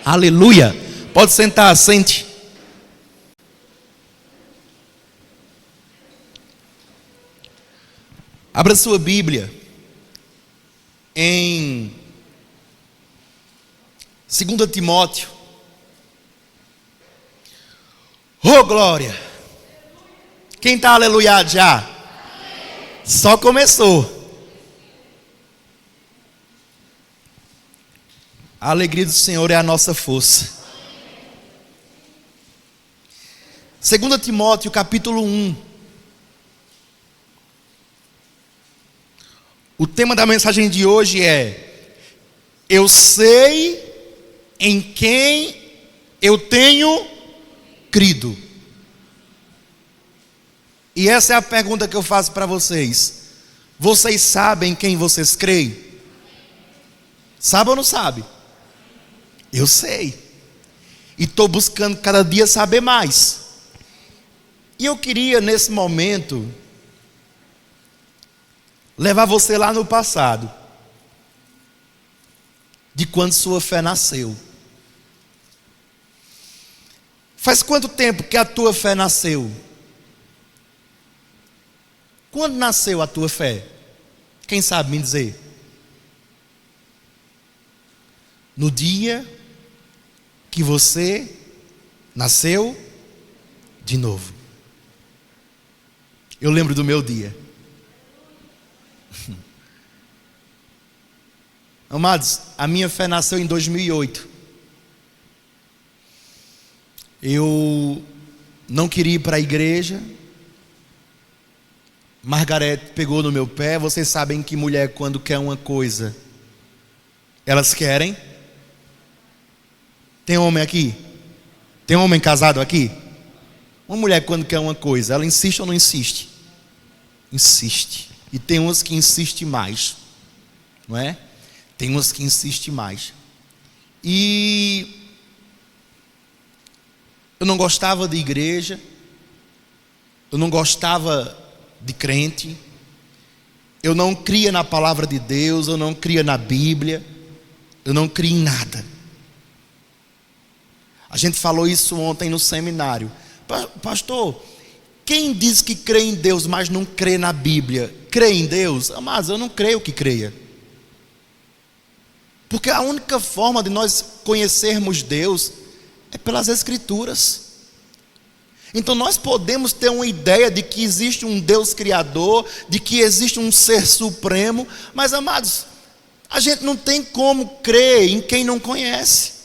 Aleluia. Pode sentar, sente. Abra sua Bíblia em 2 Timóteo. Oh, glória! Quem está aleluiado já? Só começou. A alegria do Senhor é a nossa força. 2 Timóteo capítulo 1. O tema da mensagem de hoje é: eu sei em quem eu tenho crido. E essa é a pergunta que eu faço para vocês. Vocês sabem em quem vocês creem? Sabe ou não sabe? Eu sei. E estou buscando cada dia saber mais. E eu queria nesse momento levar você lá no passado, de quando sua fé nasceu. Faz quanto tempo que a tua fé nasceu? Quando nasceu a tua fé? Quem sabe me dizer? No dia que você nasceu de novo. Eu lembro do meu dia. Amados, a minha fé nasceu em 2008. Eu não queria ir para a igreja. Margarete pegou no meu pé. Vocês sabem que mulher, quando quer uma coisa, elas querem. Tem homem aqui? Tem homem casado aqui? Uma mulher, quando quer uma coisa, ela insiste ou não insiste? Insiste. E tem umas que insistem mais, não é? Tem umas que insistem mais. E eu não gostava de igreja. Eu não gostava de crente. Eu não cria na palavra de Deus. Eu não cria na Bíblia. Eu não cria em nada. A gente falou isso ontem no seminário. Pastor, quem diz que crê em Deus, mas não crê na Bíblia, crê em Deus? Mas eu não creio que creia. Porque a única forma de nós conhecermos Deus é pelas Escrituras. Então nós podemos ter uma ideia de que existe um Deus Criador, de que existe um Ser Supremo, mas amados, a gente não tem como crer em quem não conhece.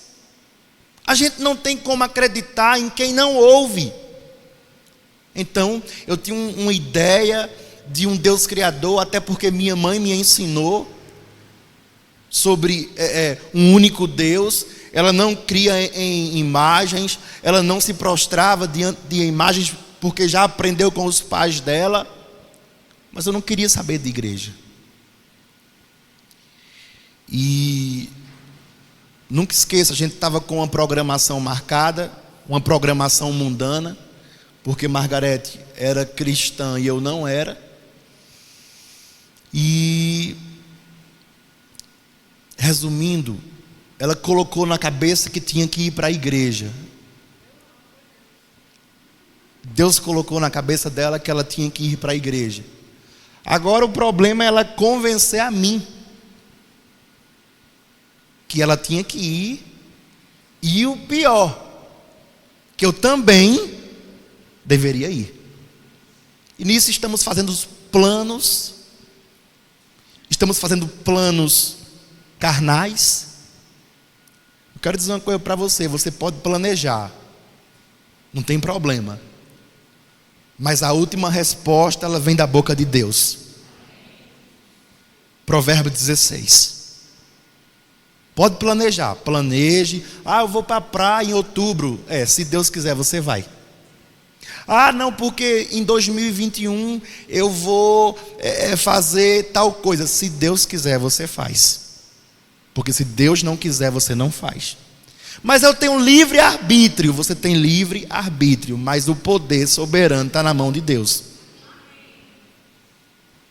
A gente não tem como acreditar em quem não ouve. Então, eu tinha uma ideia de um Deus Criador, até porque minha mãe me ensinou sobre um único Deus. Ela não cria em imagens, ela não se prostrava diante de imagens, porque já aprendeu com os pais dela. Mas eu não queria saber de igreja. E nunca esqueça, a gente estava com uma programação marcada, uma programação mundana, porque Margarete era cristã e eu não era. E, resumindo, ela colocou na cabeça que tinha que ir para a igreja. Deus colocou na cabeça dela que ela tinha que ir para a igreja. Agora o problema é ela convencer a mim que ela tinha que ir, e o pior, que eu também deveria ir. E nisso estamos fazendo os planos, estamos fazendo planos carnais. Eu quero dizer uma coisa para você: você pode planejar, não tem problema, mas a última resposta, ela vem da boca de Deus. Provérbio 16. Pode planejar, planeje. Eu vou para a praia em outubro. Se Deus quiser, você vai. Não, porque em 2021 eu vou fazer tal coisa. Se Deus quiser, você faz. Porque se Deus não quiser, você não faz. Mas eu tenho livre arbítrio. Você tem livre arbítrio, mas o poder soberano está na mão de Deus.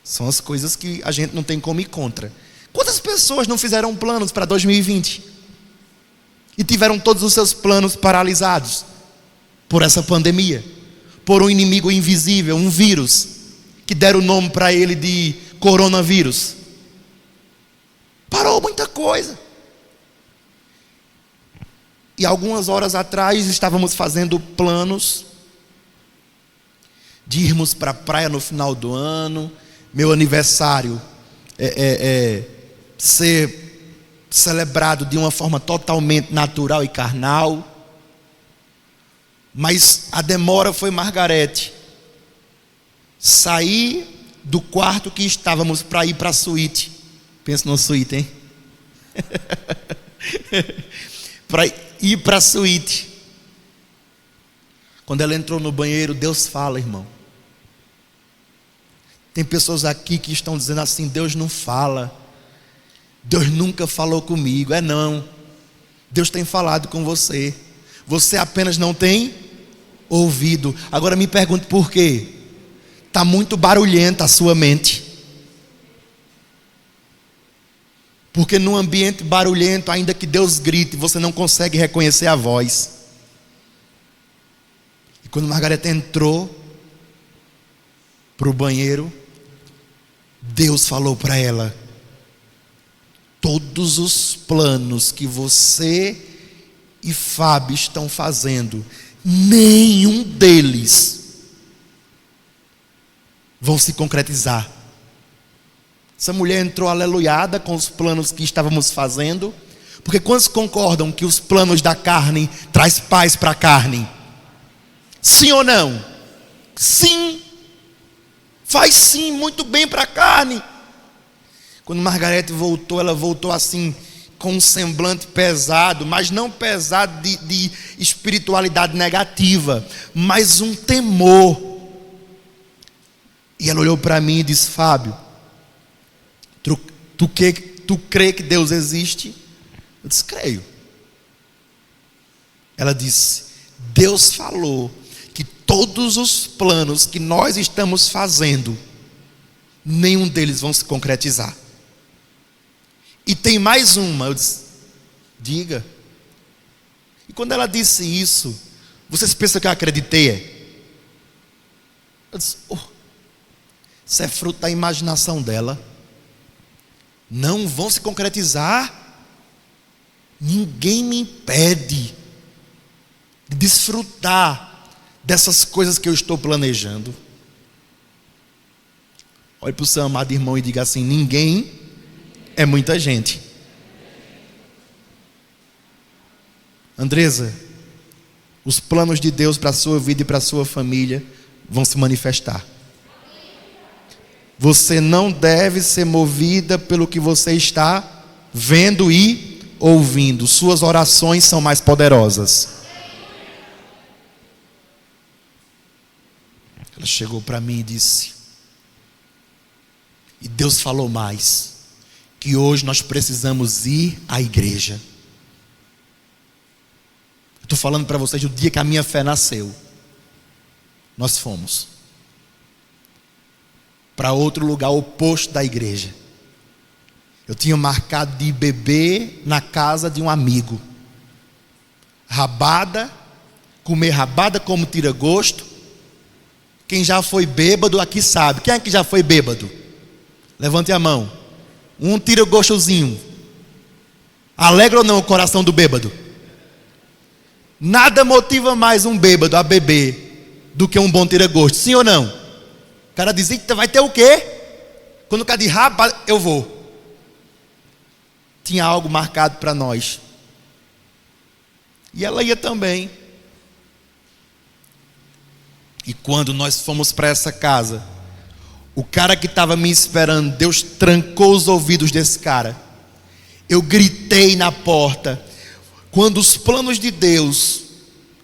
São as coisas que a gente não tem como ir contra. Quantas pessoas não fizeram planos para 2020? e tiveram todos os seus planos paralisados por essa pandemia, por um inimigo invisível, um vírus, que deram o nome para ele de coronavírus. Parou muita coisa. E algumas horas atrás estávamos fazendo planos de irmos para a praia no final do ano, meu aniversário ser celebrado de uma forma totalmente natural e carnal. Mas a demora foi Margarete sair do quarto que estávamos para ir para a suíte. Pensa numa suíte, hein? Para ir para a suíte. Quando ela entrou no banheiro, Deus fala, irmão. Tem pessoas aqui que estão dizendo assim: Deus não fala, Deus nunca falou comigo. Não, Deus tem falado com você, você apenas não tem ouvido. Agora me pergunte por quê? Está muito barulhenta a sua mente. Porque num ambiente barulhento, ainda que Deus grite, você não consegue reconhecer a voz. E quando Margareta entrou para o banheiro, Deus falou para ela: todos os planos que você e Fábio estão fazendo, nenhum deles vão se concretizar. Essa mulher entrou aleluiada com os planos que estávamos fazendo, porque quantos concordam que os planos da carne traz paz para a carne? Sim ou não? Sim. Faz sim, muito bem para a carne. Quando Margarete voltou, ela voltou assim, com um semblante pesado, mas não pesado de espiritualidade negativa, mas um temor. E ela olhou para mim e disse: Fábio, tu crê que Deus existe? Eu disse: creio. Ela disse: Deus falou que todos os planos que nós estamos fazendo, nenhum deles vão se concretizar. E tem mais uma. Eu disse: diga. E quando ela disse isso, vocês pensam que eu acreditei? Eu disse: isso é fruto da imaginação dela. Não vão se concretizar. Ninguém me impede de desfrutar dessas coisas que eu estou planejando. Olhe para o seu amado irmão e diga assim: ninguém é muita gente. Andresa, os planos de Deus para a sua vida e para a sua família vão se manifestar. Você não deve ser movida pelo que você está vendo e ouvindo. Suas orações são mais poderosas. Ela chegou para mim e disse: e Deus falou mais, que hoje nós precisamos ir à igreja. Estou falando para vocês do dia que a minha fé nasceu. Nós fomos para outro lugar oposto da igreja. Eu tinha marcado de beber na casa de um amigo. Rabada, comer rabada como tira gosto. Quem já foi bêbado aqui sabe. Quem é que já foi bêbado? Levante a mão. Um tira gostozinho. Alegra ou não o coração do bêbado? Nada motiva mais um bêbado a beber do que um bom tira gosto. Sim ou não? O cara diz: vai ter o quê? Quando o cara diz rabada, eu vou. Tinha algo marcado para nós. E ela ia também. E quando nós fomos para essa casa, o cara que estava me esperando, Deus trancou os ouvidos desse cara. Eu gritei na porta. Quando os planos de Deus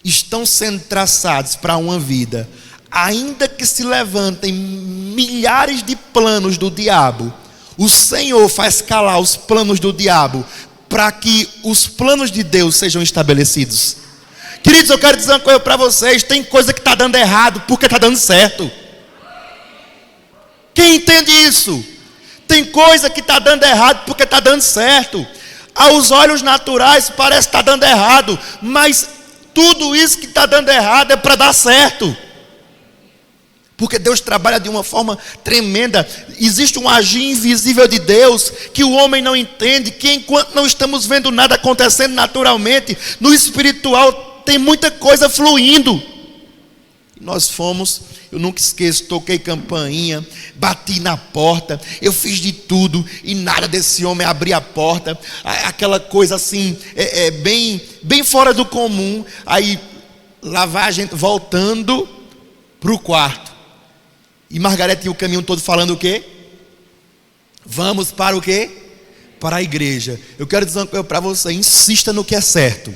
estão sendo traçados para uma vida, ainda que se levantem milhares de planos do diabo, o Senhor faz calar os planos do diabo para que os planos de Deus sejam estabelecidos. Queridos, eu quero dizer uma coisa para vocês: tem coisa que está dando errado porque está dando certo. Quem entende isso? Tem coisa que está dando errado porque está dando certo. Aos olhos naturais parece estar dando errado, mas tudo isso que está dando errado é para dar certo. Porque Deus trabalha de uma forma tremenda. Existe um agir invisível de Deus que o homem não entende, que enquanto não estamos vendo nada acontecendo naturalmente, no espiritual tem muita coisa fluindo. Nós fomos, eu nunca esqueço, toquei campainha, bati na porta, eu fiz de tudo e nada desse homem abrir a porta. Aquela coisa assim, bem fora do comum. Aí lá vai a gente voltando para o quarto. E Margarete e o caminho todo falando o quê? Vamos para o quê? Para a igreja. Eu quero dizer uma coisa para você: insista no que é certo.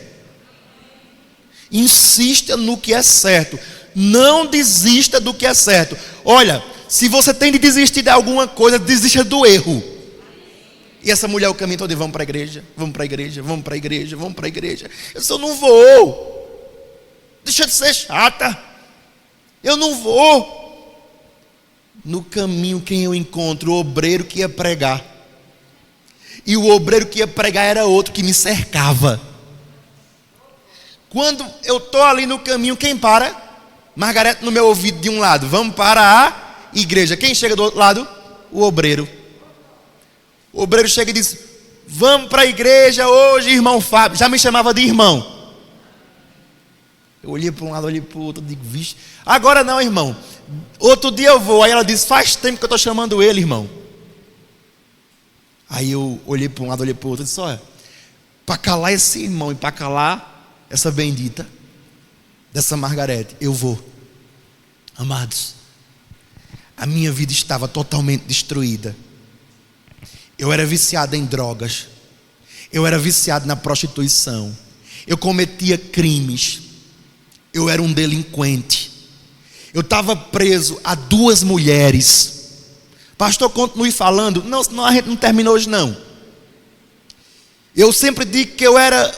Insista no que é certo. Não desista do que é certo. Olha, se você tem de desistir de alguma coisa, desista do erro. E essa mulher o caminho todo: vamos para a igreja, vamos para a igreja, vamos para a igreja, vamos para a igreja. Eu disse: eu não vou. Deixa de ser chata. Eu não vou. No caminho, quem eu encontro? O obreiro que ia pregar. E o obreiro que ia pregar era outro que me cercava. Quando eu estou ali no caminho, quem para? Margarete no meu ouvido de um lado: vamos para a igreja. Quem chega do outro lado? O obreiro. O obreiro chega e diz: vamos para a igreja hoje, irmão Fábio. Já me chamava de irmão. Eu olhei para um lado, olhei para o outro, digo: vixe, agora não, irmão. Outro dia eu vou. Aí ela disse: faz tempo que eu estou chamando ele, irmão. Aí eu olhei para um lado, olhei para o outro e disse: olha, para calar esse irmão e para calar essa bendita dessa Margarete, eu vou. Amados, a minha vida estava totalmente destruída. Eu era viciado em drogas. Eu era viciado na prostituição. Eu cometia crimes. Eu era um delinquente. Eu estava preso a 2 mulheres. Pastor, continue falando. Não, senão a gente não terminou hoje não. Eu sempre digo que eu era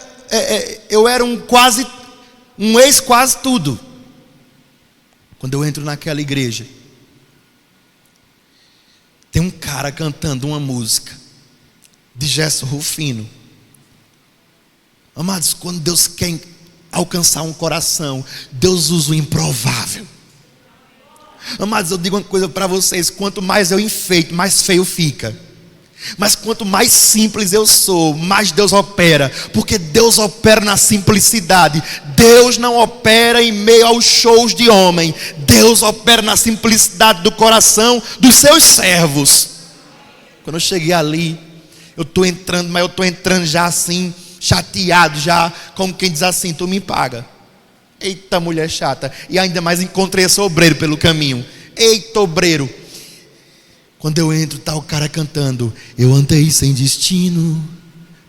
um ex quase tudo. Quando eu entro naquela igreja, tem um cara cantando uma música de Gerson Rufino. Amados, quando Deus quer alcançar um coração, Deus usa o improvável. Amados, eu digo uma coisa para vocês: quanto mais eu enfeito, mais feio fica. Mas quanto mais simples eu sou, mais Deus opera. Porque Deus opera na simplicidade. Deus não opera em meio aos shows de homem. Deus opera na simplicidade do coração dos seus servos. Quando eu cheguei ali, eu estou entrando, mas eu estou entrando já assim, chateado, já como quem diz assim: tu me paga. Eita, mulher chata. E ainda mais encontrei esse obreiro pelo caminho. Eita, obreiro. Quando eu entro, está o cara cantando: eu andei sem destino,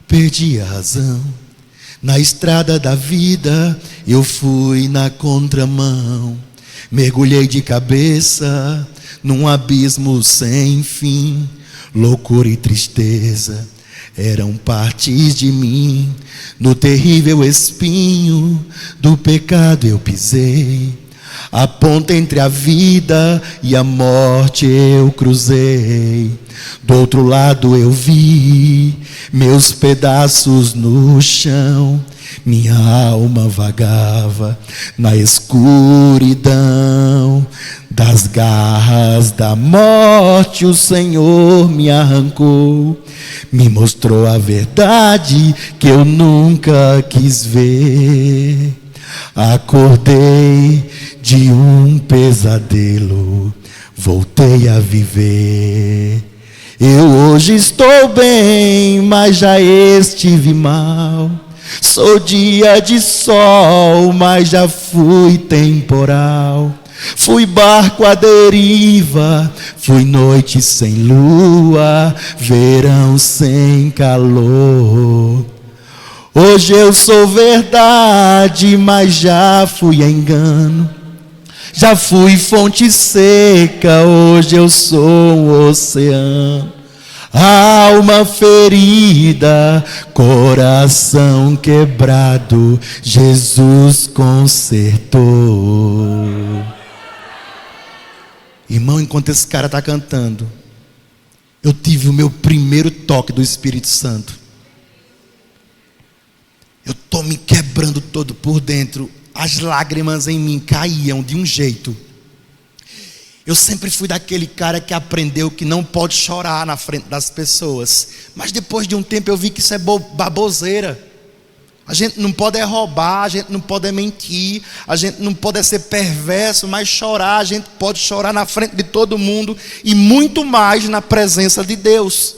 perdi a razão. Na estrada da vida, eu fui na contramão. Mergulhei de cabeça num abismo sem fim. Loucura e tristeza eram partes de mim. No terrível espinho do pecado eu pisei. A ponta entre a vida e a morte eu cruzei. Do outro lado eu vi meus pedaços no chão. Minha alma vagava na escuridão. Das garras da morte o Senhor me arrancou. Me mostrou a verdade que eu nunca quis ver. Acordei de um pesadelo, voltei a viver. Eu hoje estou bem, mas já estive mal. Sou dia de sol, mas já fui temporal. Fui barco à deriva, fui noite sem lua, verão sem calor. Hoje eu sou verdade, mas já fui engano. Já fui fonte seca, hoje eu sou um oceano. Alma ferida, coração quebrado, Jesus consertou. Irmão, enquanto esse cara está cantando, eu tive o meu primeiro toque do Espírito Santo. Eu estou me quebrando todo por dentro. As lágrimas em mim caíam de um jeito. Eu sempre fui daquele cara que aprendeu que não pode chorar na frente das pessoas. Mas depois de um tempo eu vi que isso é baboseira. A gente não pode roubar, a gente não pode mentir, a gente não pode ser perverso, mas chorar, a gente pode chorar na frente de todo mundo e muito mais na presença de Deus.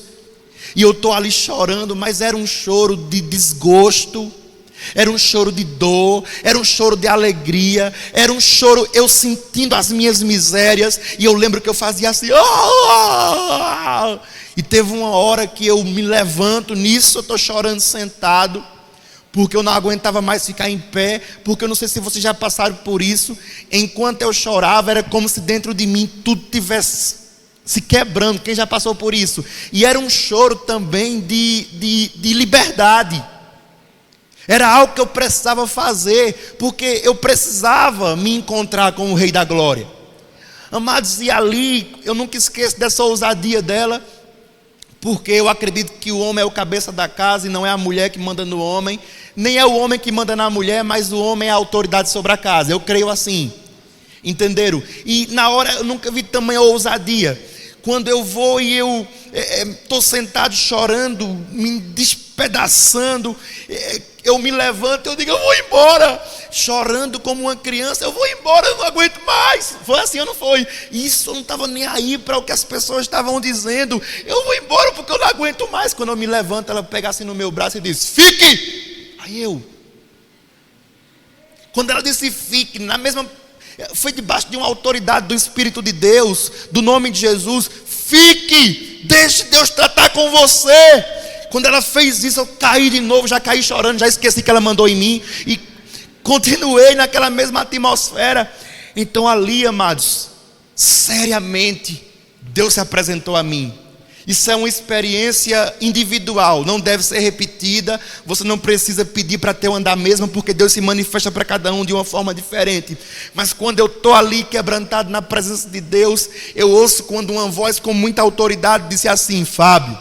E eu estou ali chorando, mas era um choro de desgosto, era um choro de dor, era um choro de alegria, era um choro eu sentindo as minhas misérias. E eu lembro que eu fazia assim, e teve uma hora que eu me levanto, nisso eu estou chorando sentado, porque eu não aguentava mais ficar em pé, porque eu não sei se vocês já passaram por isso. Enquanto eu chorava, era como se dentro de mim tudo tivesse se quebrando. Quem já passou por isso? E era um choro também de liberdade. Era algo que eu precisava fazer, porque eu precisava me encontrar com o Rei da Glória. Amados, e ali, eu nunca esqueço dessa ousadia dela, porque eu acredito que o homem é o cabeça da casa e não é a mulher que manda no homem, nem é o homem que manda na mulher, mas o homem é a autoridade sobre a casa. Eu creio assim, entenderam? E na hora eu nunca vi tamanha ousadia. Quando eu vou e eu estou sentado chorando, me despedaçando, eu me levanto, eu digo, eu vou embora, chorando como uma criança, eu vou embora, eu não aguento mais. Foi assim ou não foi? Isso eu não estava nem aí para o que as pessoas estavam dizendo. Eu vou embora porque eu não aguento mais. Quando eu me levanto, ela pega assim no meu braço e diz, fique. Aí quando ela disse fique, foi debaixo de uma autoridade do Espírito de Deus, do nome de Jesus. Fique, deixe Deus tratar com você. Quando ela fez isso, eu caí de novo, já caí chorando, já esqueci que ela mandou em mim e continuei naquela mesma atmosfera. Então ali, amados, seriamente Deus se apresentou a mim. Isso é uma experiência individual, não deve ser repetida. Você não precisa pedir para ter uma da mesma, porque Deus se manifesta para cada um de uma forma diferente. Mas quando eu estou ali quebrantado na presença de Deus, eu ouço quando uma voz com muita autoridade disse assim, Fábio,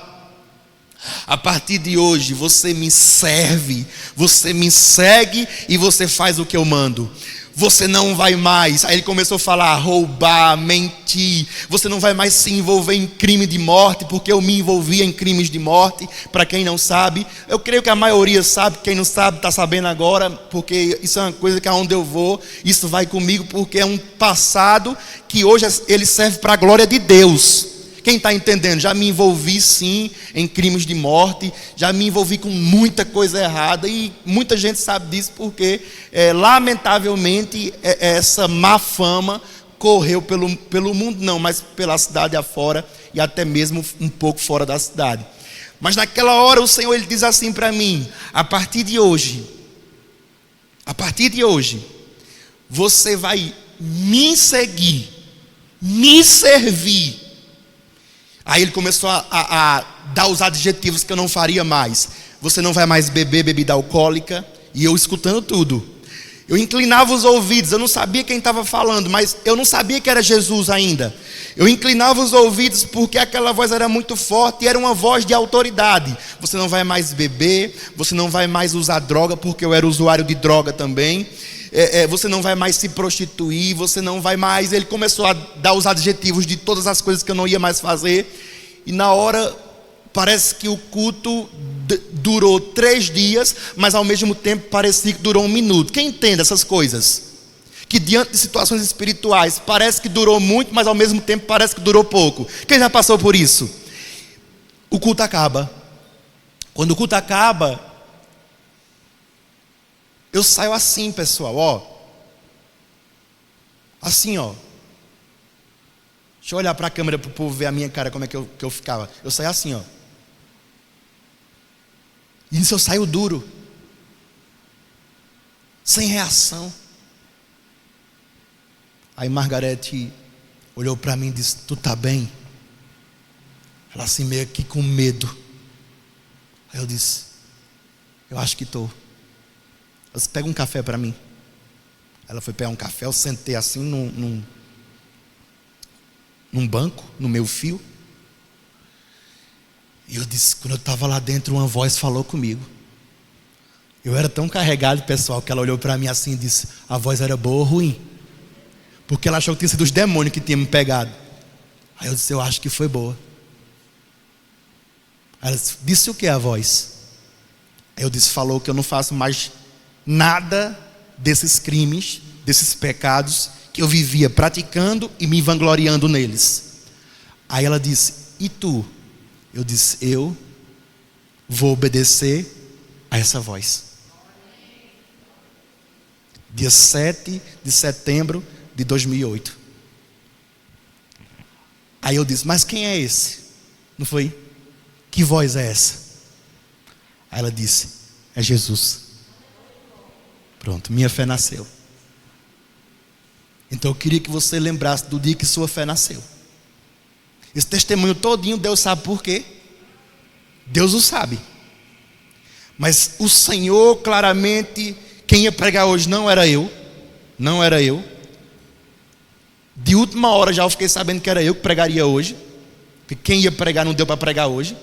a partir de hoje você me serve, você me segue e você faz o que eu mando. Você não vai mais, aí ele começou a falar, roubar, mentir, você não vai mais se envolver em crime de morte, porque eu me envolvia em crimes de morte. Para quem não sabe, eu creio que a maioria sabe, quem não sabe está sabendo agora, porque isso é uma coisa que aonde eu vou, isso vai comigo, porque é um passado que hoje ele serve para a glória de Deus. Quem está entendendo? Já me envolvi sim em crimes de morte, já me envolvi com muita coisa errada e muita gente sabe disso porque lamentavelmente essa má fama correu pelo mundo não, mas pela cidade afora e até mesmo um pouco fora da cidade. Mas naquela hora o Senhor ele diz assim para mim, a partir de hoje, você vai me seguir, me servir. Aí ele começou a dar os adjetivos que eu não faria mais. Você não vai mais beber bebida alcoólica. E eu escutando tudo. Eu inclinava os ouvidos. Eu não sabia quem estava falando, mas eu não sabia que era Jesus ainda. Eu inclinava os ouvidos porque aquela voz era muito forte e era uma voz de autoridade. Você não vai mais beber, você não vai mais usar droga, porque eu era usuário de droga também. Você não vai mais se prostituir, você não vai mais. Ele começou a dar os adjetivos de todas as coisas que eu não ia mais fazer. E na hora, parece que o culto durou 3 dias, mas ao mesmo tempo parecia que durou 1 minuto. Quem entende essas coisas? Que diante de situações espirituais, parece que durou muito, mas ao mesmo tempo parece que durou pouco. Quem já passou por isso? O culto acaba. Quando o culto acaba, eu saio assim, pessoal, assim, deixa eu olhar para a câmera para o povo ver a minha cara, como é que eu ficava. Eu saio assim, E nisso eu saio duro, sem reação. Aí Margarete olhou para mim e disse, tu tá bem? Ela assim meio que com medo. Aí eu disse, eu acho que estou. Ela disse, pega um café para mim. Ela foi pegar um café, eu sentei assim num banco, no meu fio. E eu disse, quando eu estava lá dentro, uma voz falou comigo. Eu era tão carregado, pessoal, que ela olhou para mim assim e disse: a voz era boa ou ruim? Porque ela achou que tinha sido os demônios que tinham me pegado. Aí eu disse: eu acho que foi boa. Ela disse o que a voz? Aí eu disse: falou que eu não faço mais nada desses crimes, desses pecados que eu vivia praticando e me vangloriando neles. Aí ela disse: e tu? Eu disse: eu vou obedecer a essa voz. Dia 7 de setembro de 2008. Aí eu disse: mas quem é esse? Não foi? Que voz é essa? Aí ela disse: é Jesus. Pronto, minha fé nasceu. Então eu queria que você lembrasse do dia que sua fé nasceu. Esse testemunho todinho, Deus sabe por quê? Deus o sabe. Mas o Senhor claramente, quem ia pregar hoje não era eu. Não era eu. De última hora já eu fiquei sabendo que era eu que pregaria hoje. Porque quem ia pregar não deu para pregar hoje.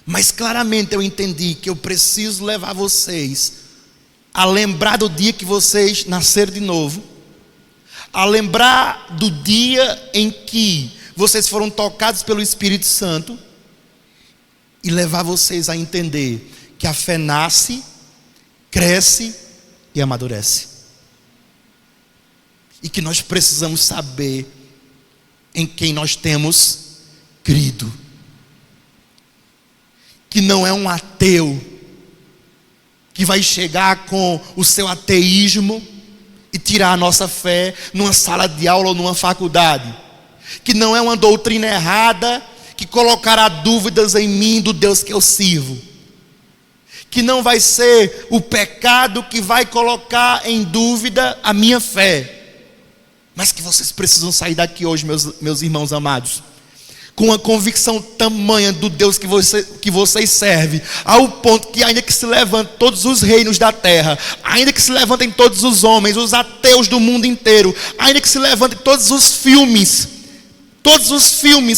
Mas claramente eu entendi que eu preciso levar vocês a lembrar do dia que vocês nasceram de novo, a lembrar do dia em que vocês foram tocados pelo Espírito Santo, e levar vocês a entender que a fé nasce, cresce e amadurece, e que nós precisamos saber em quem nós temos crido, que não é um ateu que vai chegar com o seu ateísmo e tirar a nossa fé numa sala de aula ou numa faculdade, que não é uma doutrina errada que colocará dúvidas em mim do Deus que eu sirvo, que não vai ser o pecado que vai colocar em dúvida a minha fé, mas que vocês precisam sair daqui hoje, meus irmãos amados, com uma convicção tamanha do Deus que vocês servem, ao ponto que ainda que se levantem todos os reinos da terra, ainda que se levantem todos os homens, os ateus do mundo inteiro, ainda que se levantem todos os filmes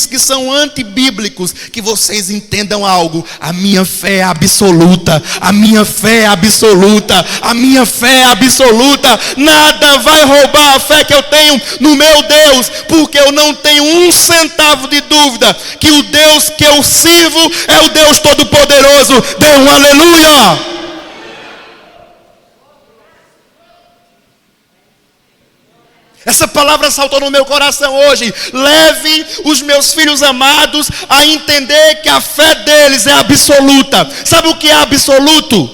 que são antibíblicos, que vocês entendam algo: a minha fé é absoluta, a minha fé é absoluta, a minha fé é absoluta. Nada vai roubar a fé que eu tenho no meu Deus, porque eu não tenho um centavo de dúvida que o Deus que eu sirvo é o Deus Todo-Poderoso. Dê um aleluia! Essa palavra saltou no meu coração hoje. Leve os meus filhos amados a entender que a fé deles é absoluta. Sabe o que é absoluto?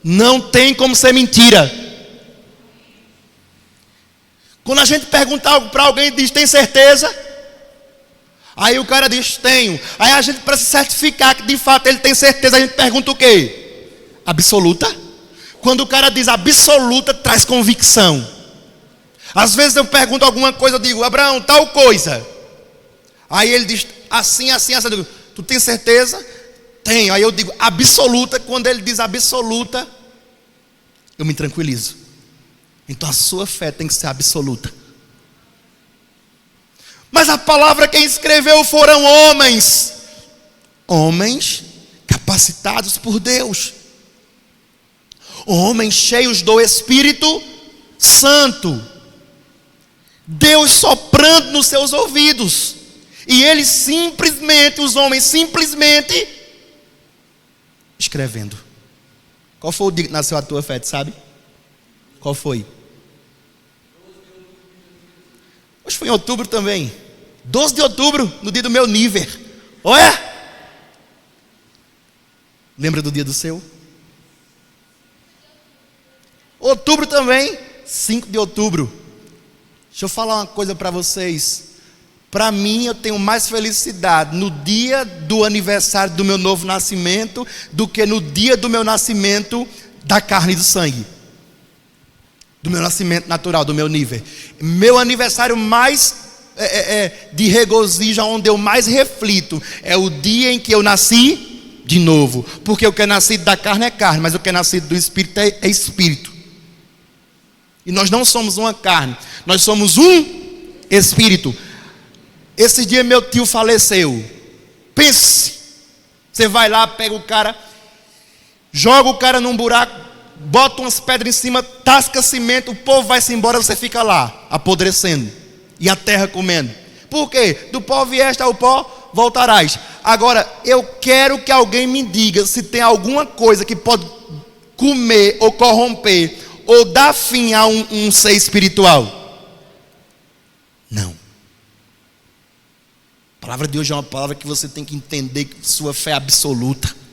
Não tem como ser mentira. Quando a gente pergunta algo para alguém e diz: tem certeza? Aí o cara diz: tenho. Aí a gente precisa certificar que de fato ele tem certeza. A gente pergunta o quê? Absoluta? Quando o cara diz absoluta, traz convicção. Às vezes eu pergunto alguma coisa, eu digo: Abraão, tal coisa. Aí ele diz assim, assim, assim. Eu digo: tu tem certeza? Tenho. Aí eu digo absoluta. Quando ele diz absoluta, eu me tranquilizo. Então a sua fé tem que ser absoluta. Mas a palavra quem escreveu foram homens. Homens capacitados por Deus. Homens cheios do Espírito Santo. Deus soprando nos seus ouvidos. E eles simplesmente, os homens simplesmente escrevendo. Qual foi o dia que nasceu a tua fé, tu sabe? Qual foi? Hoje foi em outubro também. 12 de outubro, no dia do meu nível. Olha! Lembra do dia do seu? Outubro também, 5 de outubro. Deixa eu falar uma coisa para vocês. Para mim, eu tenho mais felicidade no dia do aniversário do meu novo nascimento do que no dia do meu nascimento da carne e do sangue, do meu nascimento natural, do meu nível. Meu aniversário mais de regozijo, onde eu mais reflito, é o dia em que eu nasci de novo. Porque o que é nascido da carne é carne, mas o que é nascido do Espírito é Espírito. E nós não somos uma carne, nós somos um Espírito. Esse dia meu tio faleceu. Pense, você vai lá, pega o cara, joga o cara num buraco, bota umas pedras em cima, tasca cimento, o povo vai-se embora, você fica lá, apodrecendo, e a terra comendo. Por quê? Do pó vieste, ao pó voltarás. Agora, eu quero que alguém me diga se tem alguma coisa que pode comer ou corromper ou dar fim a um ser espiritual. Não. A palavra de hoje é uma palavra que você tem que entender que sua fé é absoluta.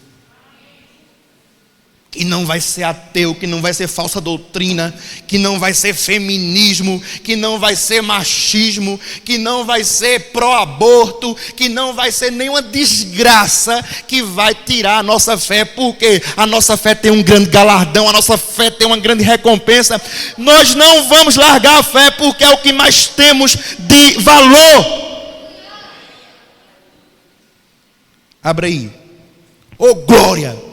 Que não vai ser ateu, que não vai ser falsa doutrina, que não vai ser feminismo, que não vai ser machismo, que não vai ser pró-aborto, que não vai ser nenhuma desgraça que vai tirar a nossa fé, porque a nossa fé tem um grande galardão, a nossa fé tem uma grande recompensa. Nós não vamos largar a fé, porque é o que mais temos de valor. Abra aí. Oh, glória!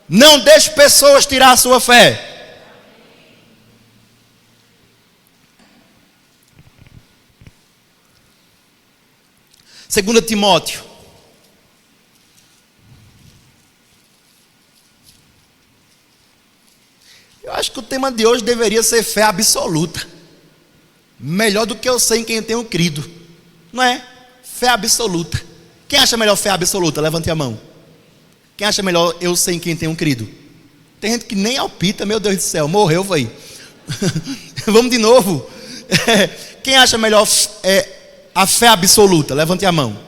Não deixe pessoas tirar a sua fé. Segunda Timóteo. Eu acho que o tema de hoje deveria ser fé absoluta. Melhor do que eu sei em quem eu tenho crido. Não é? Fé absoluta. Quem acha melhor fé absoluta? Levante a mão. Quem acha melhor eu sei em quem tenho crido? Tem gente que nem alpita, meu Deus do céu, morreu, foi. Vamos de novo. Quem acha melhor a fé absoluta? Levante a mão.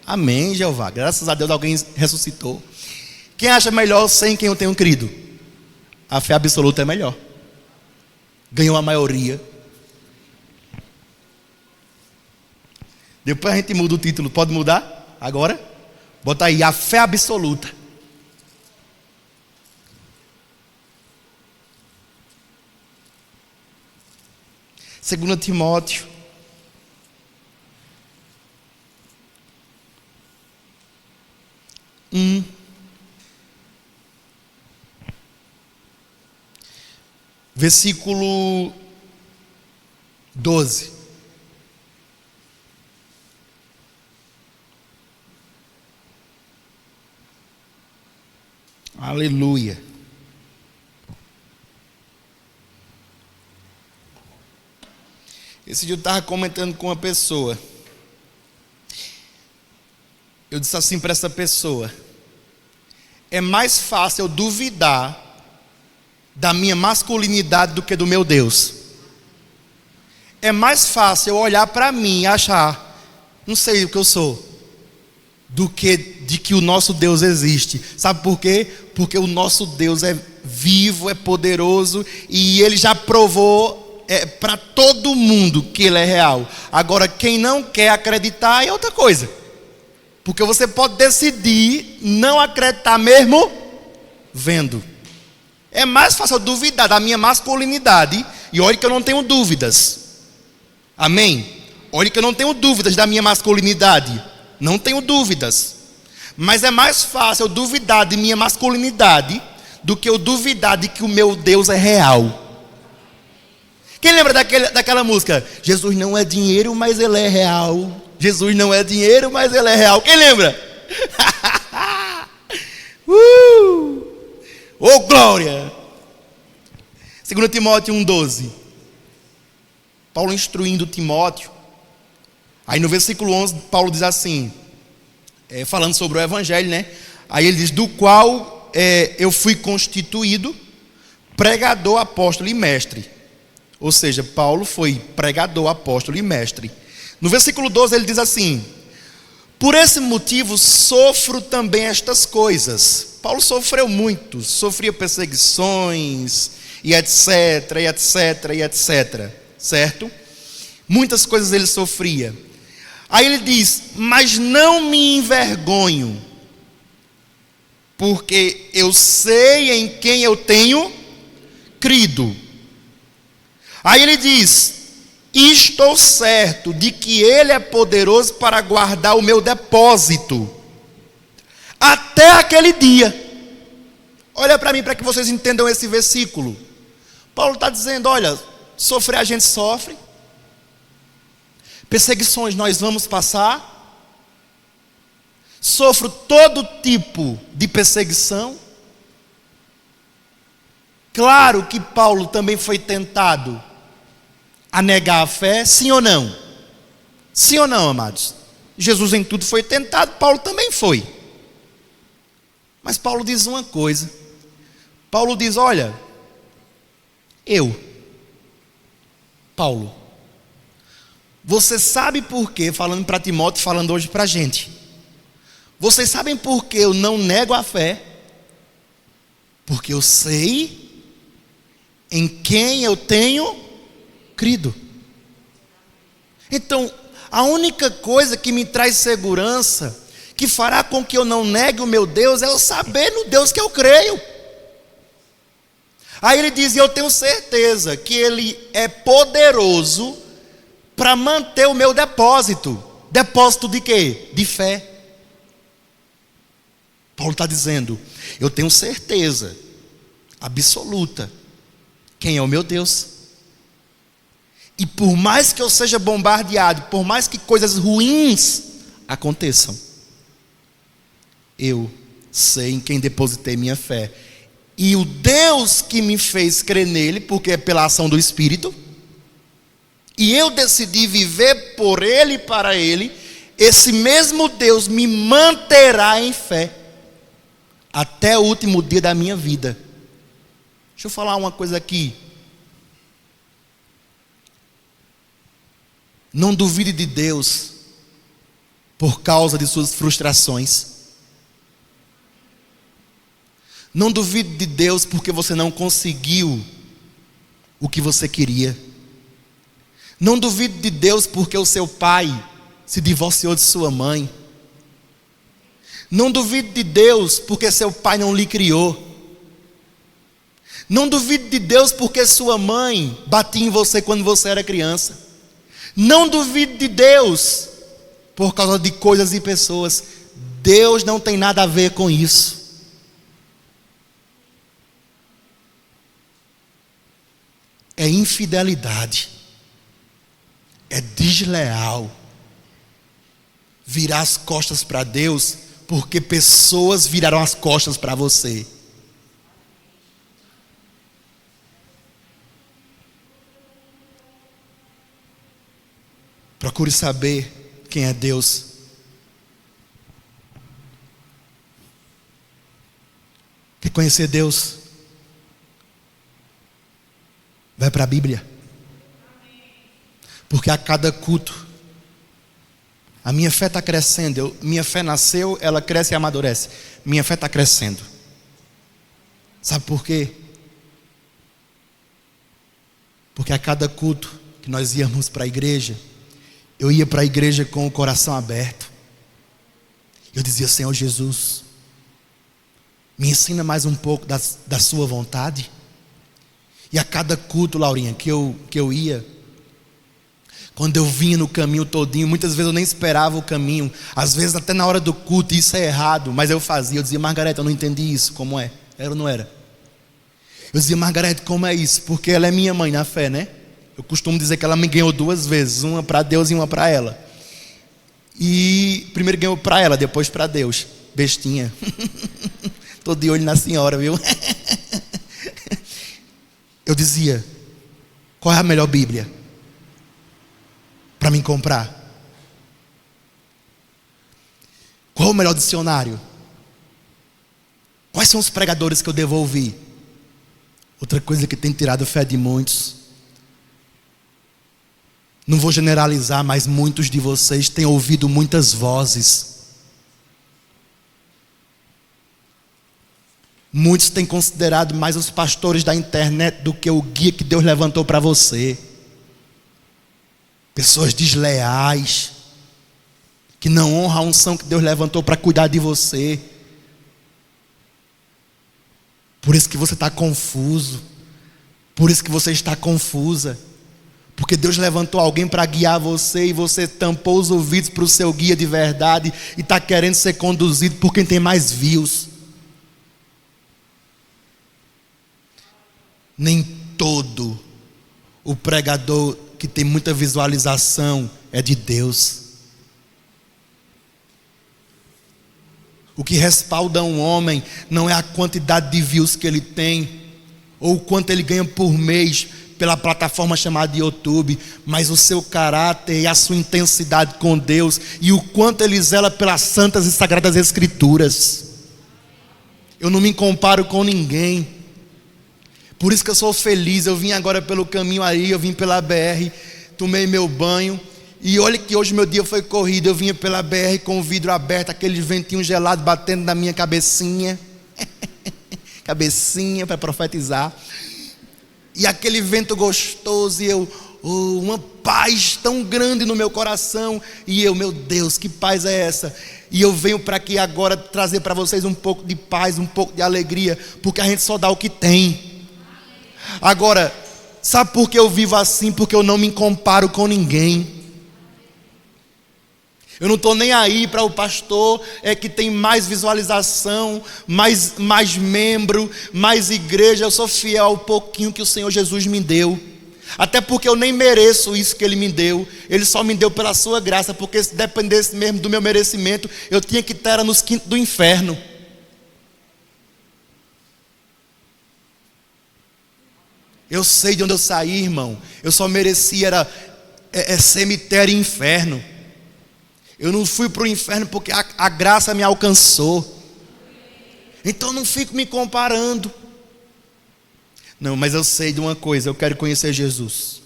Amém, Jeová. Graças a Deus alguém ressuscitou. Quem acha melhor eu sei em quem eu tenho crido? A fé absoluta é melhor. Ganhou a maioria. Depois a gente muda o título. Pode mudar? Agora? Bota aí, a fé absoluta. 2 Timóteo. Versículo 12. Aleluia. Esse dia eu estava comentando com uma pessoa. Eu disse assim para essa pessoa: é mais fácil eu duvidar da minha masculinidade do que do meu Deus. É mais fácil eu olhar para mim e achar, não sei o que eu sou, do que de que o nosso Deus existe. Sabe por quê? Porque o nosso Deus é vivo, é poderoso, e Ele já provou para todo mundo que Ele é real. Agora, quem não quer acreditar é outra coisa, porque você pode decidir não acreditar mesmo vendo. É mais fácil eu duvidar da minha masculinidade, e olha que eu não tenho dúvidas. Amém? Olha que eu não tenho dúvidas da minha masculinidade. Não tenho dúvidas. Mas é mais fácil eu duvidar de minha masculinidade do que eu duvidar de que o meu Deus é real. Quem lembra daquela música? Jesus não é dinheiro, mas Ele é real. Jesus não é dinheiro, mas Ele é real. Quem lembra? Oh, glória! 2 Timóteo 1,12. Paulo instruindo Timóteo. Aí no versículo 11, Paulo diz assim, falando sobre o evangelho, né? Aí ele diz: do qual eu fui constituído pregador, apóstolo e mestre. Ou seja, Paulo foi pregador, apóstolo e mestre. No versículo 12 ele diz assim: por esse motivo sofro também estas coisas. Paulo sofreu muito, sofria perseguições, e etc, e etc, e etc, certo? Muitas coisas ele sofria. Aí ele diz: mas não me envergonho, porque eu sei em quem eu tenho crido. Aí ele diz: e estou certo de que Ele é poderoso para guardar o meu depósito até aquele dia. Olha para mim, para que vocês entendam esse versículo. Paulo está dizendo: olha, sofrer a gente sofre, perseguições nós vamos passar, Sofro todo tipo de perseguição. Claro que Paulo também foi tentado a negar a fé, sim ou não? Sim ou não, amados? Jesus em tudo foi tentado, Paulo também foi. Mas Paulo diz uma coisa. Paulo diz, olha, Paulo, você sabe por quê, falando para Timóteo, falando hoje para a gente, vocês sabem por que eu não nego a fé? Porque eu sei em quem eu tenho crido. Então, a única coisa que me traz segurança, que fará com que eu não negue o meu Deus, é eu saber no Deus que eu creio. Aí ele diz, eu tenho certeza que Ele é poderoso para manter o meu depósito. Depósito de quê? De fé. Paulo está dizendo, eu tenho certeza absoluta quem é o meu Deus. E por mais que eu seja bombardeado, por mais que coisas ruins aconteçam, eu sei em quem depositei minha fé. E o Deus que me fez crer nele, porque é pela ação do Espírito, e eu decidi viver por ele e para ele, esse mesmo Deus me manterá em fé até o último dia da minha vida. Deixa eu falar uma coisa aqui. Não duvide de Deus por causa de suas frustrações. Não duvide de Deus porque você não conseguiu o que você queria. Não duvide de Deus porque o seu pai se divorciou de sua mãe. Não duvide de Deus porque seu pai não lhe criou. Não duvide de Deus porque sua mãe batia em você quando você era criança. Não duvide de Deus por causa de coisas e pessoas. Deus não tem nada a ver com isso. É infidelidade, é desleal virar as costas para Deus porque pessoas viraram as costas para você. Procure saber quem é Deus. Quer conhecer Deus? Vai para a Bíblia. Porque a cada culto, a minha fé está crescendo. Minha fé nasceu, ela cresce e amadurece. Minha fé está crescendo. Sabe por quê? Porque a cada culto que nós íamos para a igreja, eu ia para a igreja com o coração aberto. Eu dizia, Senhor Jesus, me ensina mais um pouco da sua vontade. E a cada culto, Laurinha, que eu ia, quando eu vinha no caminho todinho, muitas vezes eu nem esperava o caminho, às vezes até na hora do culto, isso é errado, mas eu fazia, eu dizia, Margarete, eu não entendi isso, como é? Era ou não era? Eu dizia, Margarete, como é isso? Porque ela é minha mãe na fé, né? Eu costumo dizer que ela me ganhou 2 vezes, uma para Deus e uma para ela. E primeiro ganhou para ela, depois para Deus. Bestinha. Tô de olho na senhora, viu? Eu dizia, qual é a melhor Bíblia para mim comprar? Qual é o melhor dicionário? Quais são os pregadores que eu devo ouvir? Outra coisa que tem tirado a fé de muitos, não vou generalizar, mas muitos de vocês têm ouvido muitas vozes. Muitos têm considerado mais os pastores da internet do que o guia que Deus levantou para você. Pessoas desleais, que não honram a unção que Deus levantou para cuidar de você. Por isso que você está confuso. Por isso que você está confusa. Porque Deus levantou alguém para guiar você e você tampou os ouvidos para o seu guia de verdade e está querendo ser conduzido por quem tem mais views. Nem todo o pregador que tem muita visualização é de Deus. O que respalda um homem não é a quantidade de views que ele tem, ou o quanto ele ganha por mês pela plataforma chamada YouTube, mas o seu caráter e a sua intensidade com Deus, e o quanto ele zela pelas santas e sagradas escrituras. Eu não me comparo com ninguém. Por isso que eu sou feliz. Eu vim agora pelo caminho aí, eu vim pela BR, tomei meu banho, e olha que hoje meu dia foi corrido. Eu vinha pela BR com o vidro aberto, aquele ventinho gelado batendo na minha cabecinha cabecinha para profetizar, e aquele vento gostoso, e eu, uma paz tão grande no meu coração, e eu, meu Deus, que paz é essa? E eu venho para aqui agora trazer para vocês um pouco de paz, um pouco de alegria, porque a gente só dá o que tem. Agora, sabe por que eu vivo assim? Porque eu não me comparo com ninguém. Eu não estou nem aí para o pastor que tem mais visualização, mais membro, mais igreja. Eu sou fiel ao pouquinho que o Senhor Jesus me deu. Até porque eu nem mereço isso que Ele me deu. Ele só me deu pela sua graça, porque se dependesse mesmo do meu merecimento, eu tinha que estar nos quintos do inferno. Eu sei de onde eu saí, irmão. Eu só merecia cemitério e inferno. Eu não fui para o inferno porque a graça me alcançou. Então eu não fico me comparando. Não, mas eu sei de uma coisa. Eu quero conhecer Jesus.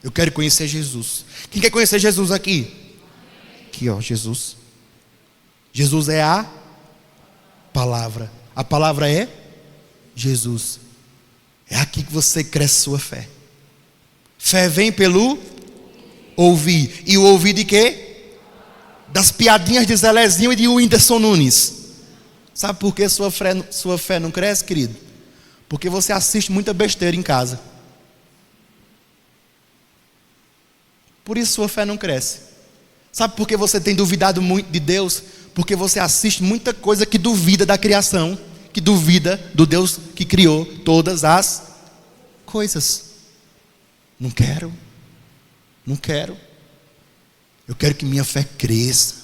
Eu quero conhecer Jesus. Quem quer conhecer Jesus aqui? Aqui, ó, Jesus. Jesus é a palavra. A palavra é Jesus. É aqui que você cresce sua fé. Fé vem pelo ouvir. E o ouvir de quê? Das piadinhas de Zelezinho e de Whindersson Nunes. Sabe por que sua fé não cresce, querido? Porque você assiste muita besteira em casa. Por isso sua fé não cresce. Sabe por que você tem duvidado muito de Deus? Porque você assiste muita coisa que duvida da criação, que duvida do Deus que criou todas as coisas. Não quero. Eu quero que minha fé cresça.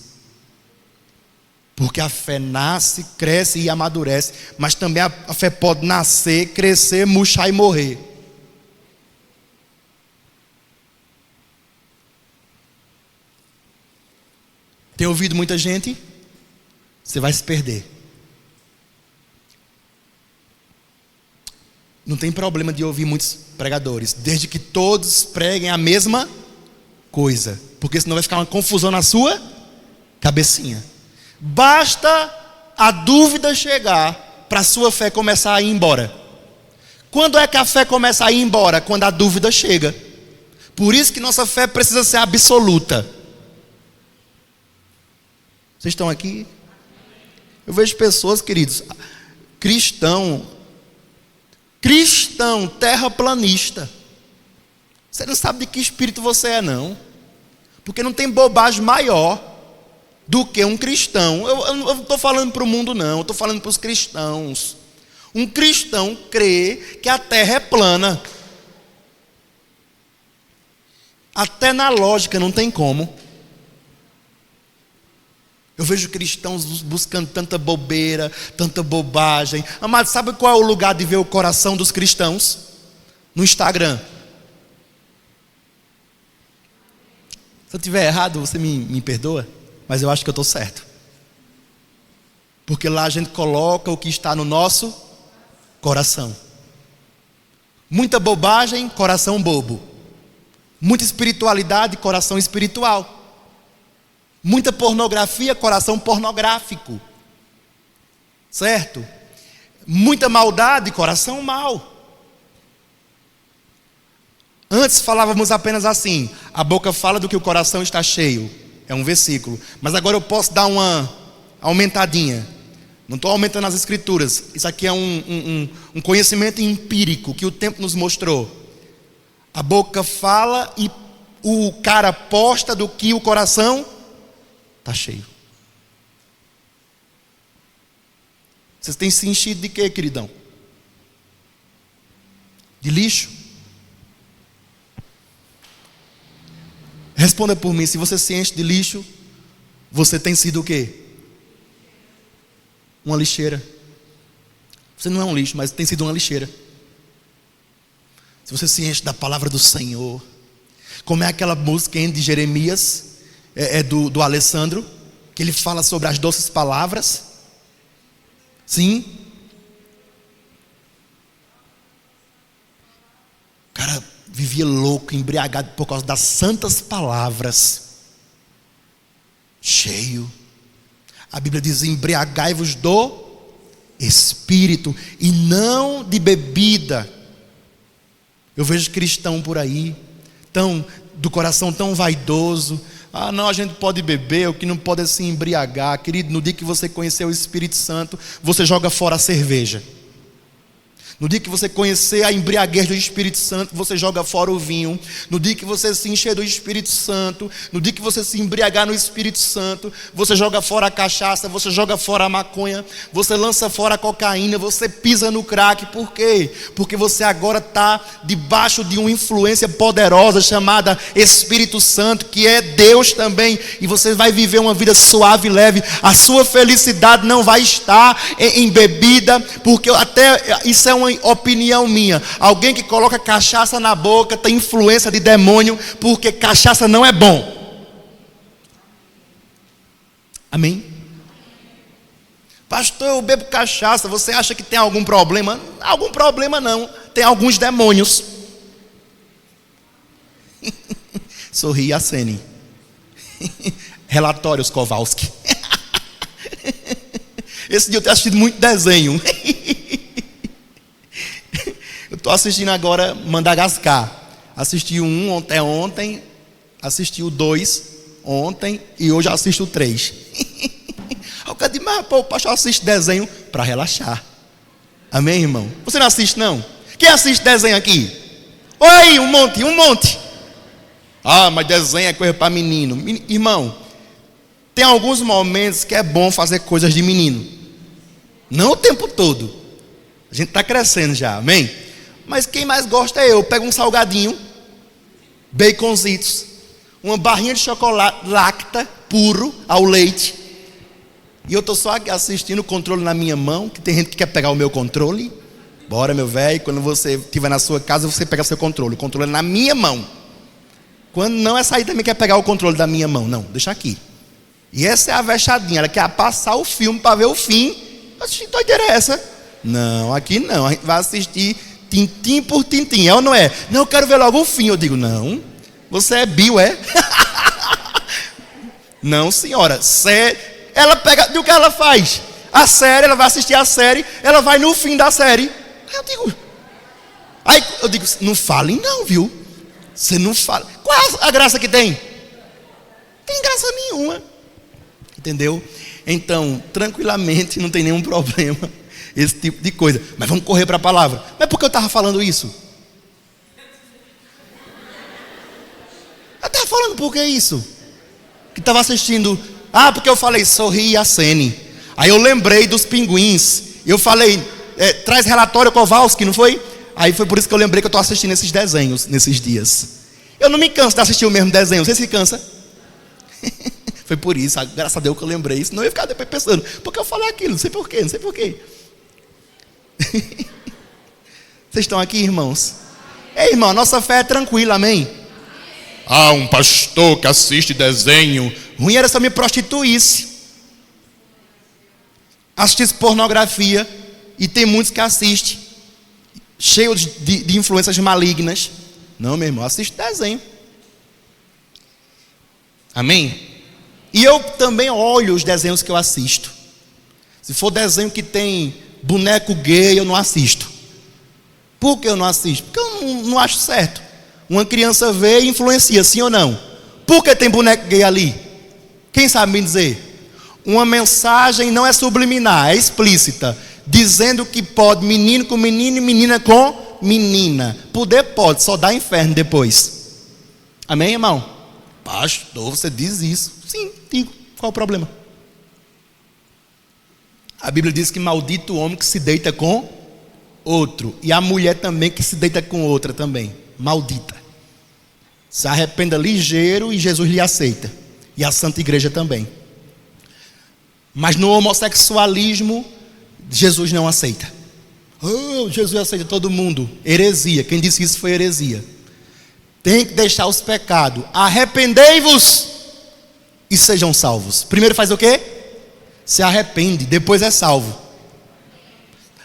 Porque a fé nasce, cresce e amadurece. Mas também a fé pode nascer, crescer, murchar e morrer. Tem ouvido muita gente? Você vai se perder. Não tem problema de ouvir muitos pregadores, desde que todos preguem a mesma coisa, porque senão vai ficar uma confusão na sua cabecinha. Basta a dúvida chegar para a sua fé começar a ir embora. Quando é que a fé começa a ir embora? Quando a dúvida chega. Por isso que nossa fé precisa ser absoluta. Vocês estão aqui? Eu vejo pessoas, queridos, cristão terraplanista. Você não sabe de que espírito você é, não. Porque não tem bobagem maior do que um cristão. Eu não estou falando para o mundo, não. Eu estou falando para os cristãos. Um cristão crê que a terra é plana. Até na lógica não tem como. Eu vejo cristãos buscando tanta bobeira, tanta bobagem. Amado, sabe qual é o lugar de ver o coração dos cristãos? No Instagram. Se eu estiver errado, você me perdoa, mas eu acho que eu estou certo. Porque lá a gente coloca o que está no nosso coração. Muita bobagem, coração bobo. Muita espiritualidade, coração espiritual. Muita pornografia, coração pornográfico. Certo? Muita maldade, coração mau. Antes falávamos apenas assim: a boca fala do que o coração está cheio. É um versículo. Mas agora eu posso dar uma aumentadinha. Não estou aumentando as escrituras. Isso aqui é um conhecimento empírico que o tempo nos mostrou. A boca fala e o cara posta do que o coração está cheio. Vocês têm se enchido de quê, queridão? De lixo? Responda por mim, se você se enche de lixo, você tem sido o quê? uma lixeira. Você não é um lixo, mas tem sido uma lixeira. Se você se enche da palavra do Senhor, como é aquela música de Jeremias, do Alessandro, que ele fala sobre as doces palavras. Sim. O cara vivia louco, embriagado por causa das santas palavras. Cheio. A Bíblia diz: embriagai-vos do Espírito e não de bebida. Eu vejo cristão por aí, do coração tão vaidoso. Ah, não, a gente pode beber, o que não pode é se embriagar. Querido, no dia que você conhecer o Espírito Santo, você joga fora a cerveja. No dia que você conhecer a embriaguez do Espírito Santo, você joga fora o vinho. No dia que você se encher do Espírito Santo, no dia que você se embriagar no Espírito Santo, você joga fora a cachaça, você joga fora a maconha, você lança fora a cocaína, você pisa no crack. Por quê? Porque você agora está debaixo de uma influência poderosa chamada Espírito Santo, que é Deus também, e você vai viver uma vida suave e leve. A sua felicidade não vai estar em bebida, porque até isso é uma opinião minha. Alguém que coloca cachaça na boca tem influência de demônio, porque cachaça não é bom. Amém? Pastor, eu bebo cachaça, você acha que tem algum problema? Algum problema não, tem alguns demônios. Sorri, Acene. Relatórios Kowalski. Esse dia eu tenho assistido muito desenho. Eu estou assistindo agora Madagascar. Assisti o 1 ontem, assisti o 2 ontem e hoje assisto o 3. Eu digo, mas pô, o pastor assiste desenho para relaxar. Amém, irmão? Você não assiste não? Quem assiste desenho aqui? Oi, um monte. Ah, mas desenho é coisa para menino. Irmão, tem alguns momentos que é bom fazer coisas de menino. Não o tempo todo. A gente está crescendo já, amém? Mas quem mais gosta é eu. Pego um salgadinho, baconzitos, uma barrinha de chocolate lacta puro ao leite, e eu estou só assistindo o controle na minha mão, que tem gente que quer pegar o meu controle. Bora, meu velho, quando você estiver na sua casa, você pega seu controle. O controle é na minha mão. Quando não, essa aí também quer pegar o controle da minha mão. Não, deixa aqui. E essa é a vexadinha, ela quer passar o filme para ver o fim. Que doideira é essa? Não, aqui não, a gente vai assistir tintim por tintim, é ou não é? Não, eu quero ver logo o fim. Eu digo, não, você é bio, é? Não, senhora, ela pega, e o que ela faz? A série, ela vai assistir a série, ela vai no fim da série. Aí eu digo, não falem não, viu? Você não fala. Qual é a graça que tem? Tem graça nenhuma. Entendeu? Então, tranquilamente, não tem nenhum problema esse tipo de coisa. Mas vamos correr para a palavra. Mas por que eu estava falando isso? Eu estava falando por que isso? Que estava assistindo. Ah, porque eu falei Sorri e Acene. Aí eu lembrei dos pinguins. Eu falei, traz relatório Kowalski, não foi? Aí foi por isso que eu lembrei que eu estou assistindo esses desenhos nesses dias. Eu não me canso de assistir o mesmo desenho. Você se cansa? Foi por isso, graças a Deus que eu lembrei isso. Não ia ficar depois pensando, por que eu falei aquilo? Não sei porquê. Vocês estão aqui, irmãos? Ei, irmão, nossa fé é tranquila, amém? Ah, um pastor que assiste desenho. Ruim era se eu me prostituísse, assistisse pornografia. E tem muitos que assistem, cheio de influências malignas. Não, meu irmão, assiste desenho. Amém? E eu também olho os desenhos que eu assisto. Se for desenho que tem boneco gay, eu não assisto. Por que eu não assisto? Porque eu não acho certo. Uma criança vê e influencia, sim ou não? Por que tem boneco gay ali? Quem sabe me dizer? Uma mensagem não é subliminar, é explícita, dizendo que pode menino com menino e menina com menina. Poder pode, só dá inferno depois. Amém, irmão? Pastor, você diz isso? Sim, digo. Qual o problema? A Bíblia diz que maldito o homem que se deita com outro, e a mulher também que se deita com outra também. Maldita. Se arrependa ligeiro e Jesus lhe aceita. E a Santa Igreja também. Mas no homossexualismo, Jesus não aceita. Oh, Jesus aceita todo mundo. Heresia. Quem disse isso foi heresia. Tem que deixar os pecados. Arrependei-vos e sejam salvos. Primeiro faz o quê? Se arrepende, depois é salvo.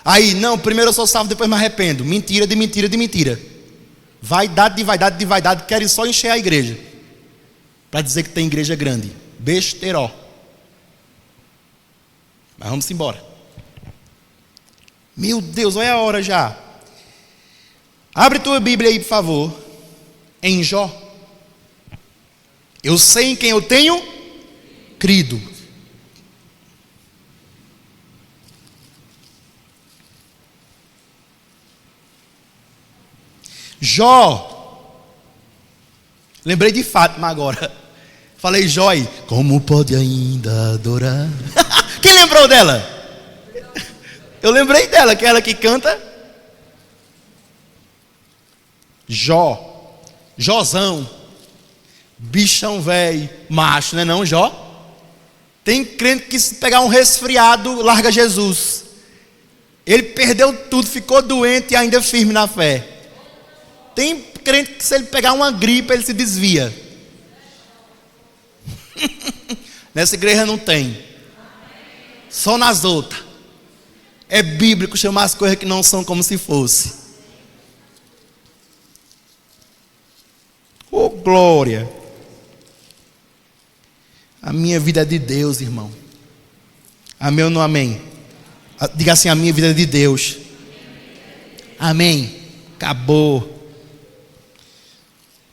Aí, não, primeiro eu sou salvo, depois me arrependo. Mentira de mentira de mentira. Vaidade de vaidade de vaidade. Querem só encher a igreja para dizer que tem igreja grande. Besteró. Mas vamos embora. Meu Deus, olha a hora já. Abre tua Bíblia aí, por favor. Em Jó. Eu sei em quem eu tenho crido. Jó. Lembrei de Fátima agora. Falei Jó aí. Como pode ainda adorar? Quem lembrou dela? Eu lembrei dela, aquela que canta. Jó. Józão. Bichão velho. Macho, né não, Jó? Tem crente que se pegar um resfriado, larga Jesus. Ele perdeu tudo, ficou doente e ainda firme na fé. Tem crente que se ele pegar uma gripe, ele se desvia. Nessa igreja não tem. Só nas outras. É bíblico chamar as coisas que não são como se fosse. Oh, glória. A minha vida é de Deus, irmão. Amém ou não amém? Diga assim, a minha vida é de Deus. Amém. Acabou.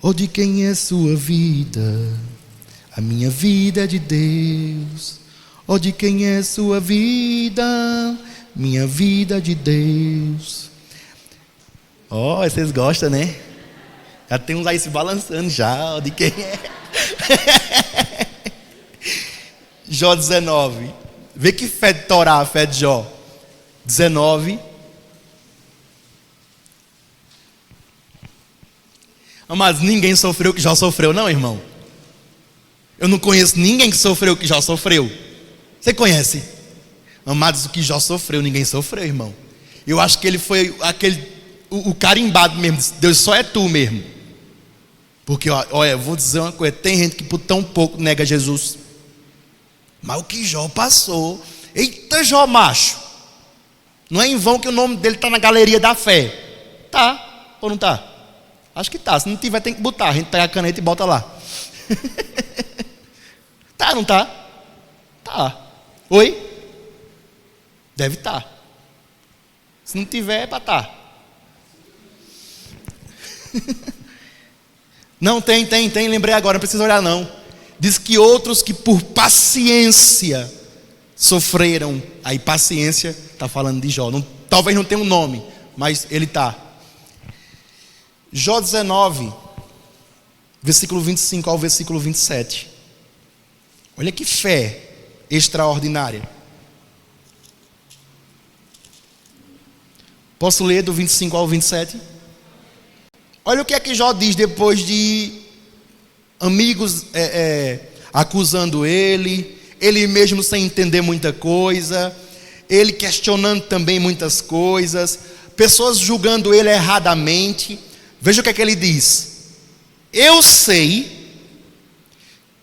Oh, de quem é sua vida? A minha vida é de Deus. Oh, de quem é sua vida? Minha vida é de Deus. Oh, vocês gostam, né? Já tem uns aí se balançando já. Oh, de quem é? Jó 19. Vê que fé de Torá, a fé de Jó. 19. Mas ninguém sofreu o que Jó sofreu, não, irmão? Eu não conheço ninguém que sofreu o que Jó sofreu. Você conhece? Amados, o que Jó sofreu, ninguém sofreu, irmão. Eu acho que ele foi o carimbado mesmo. Deus, só é tu mesmo. Porque, olha, eu vou dizer uma coisa. Tem gente que por tão pouco nega Jesus. Mas o que Jó passou. Eita, Jó macho. Não é em vão que o nome dele está na galeria da fé. Tá ou não tá? Acho que tá. Se não tiver, tem que botar. A gente pega a caneta e bota lá. Tá, não tá? Tá. Oi? Deve estar. Se não tiver, é para estar. Não, tem. Lembrei agora, não precisa olhar não. Diz que outros que por paciência sofreram. Aí paciência, está falando de Jó. Não, talvez não tenha um nome, mas ele está. Jó 19, versículo 25 ao versículo 27. Olha que fé extraordinária. Posso ler do 25 ao 27? Olha o que é que Jó diz depois de amigos acusando ele mesmo sem entender muita coisa, ele questionando também muitas coisas, pessoas julgando ele erradamente. Veja o que é que ele diz. Eu sei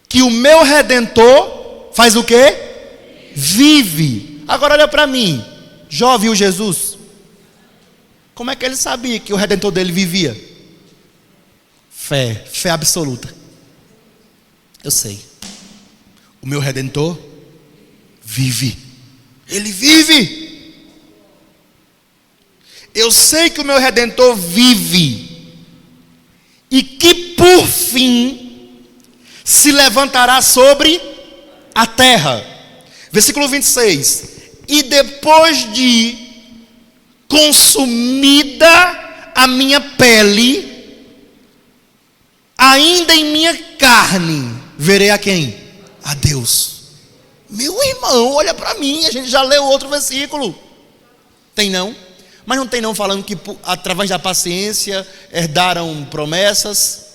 que o meu Redentor faz o quê? Vive. Agora olha para mim. Jó viu Jesus? Como é que ele sabia que o Redentor dele vivia? Fé absoluta. Eu sei. O meu Redentor vive. Ele vive. Eu sei que o meu Redentor vive. E que por fim se levantará sobre a terra. Versículo 26. E depois de consumida a minha pele, ainda em minha carne, verei a quem? A Deus. Meu irmão, olha para mim, a gente já leu outro versículo. Tem não? Mas não tem não falando que através da paciência herdaram promessas.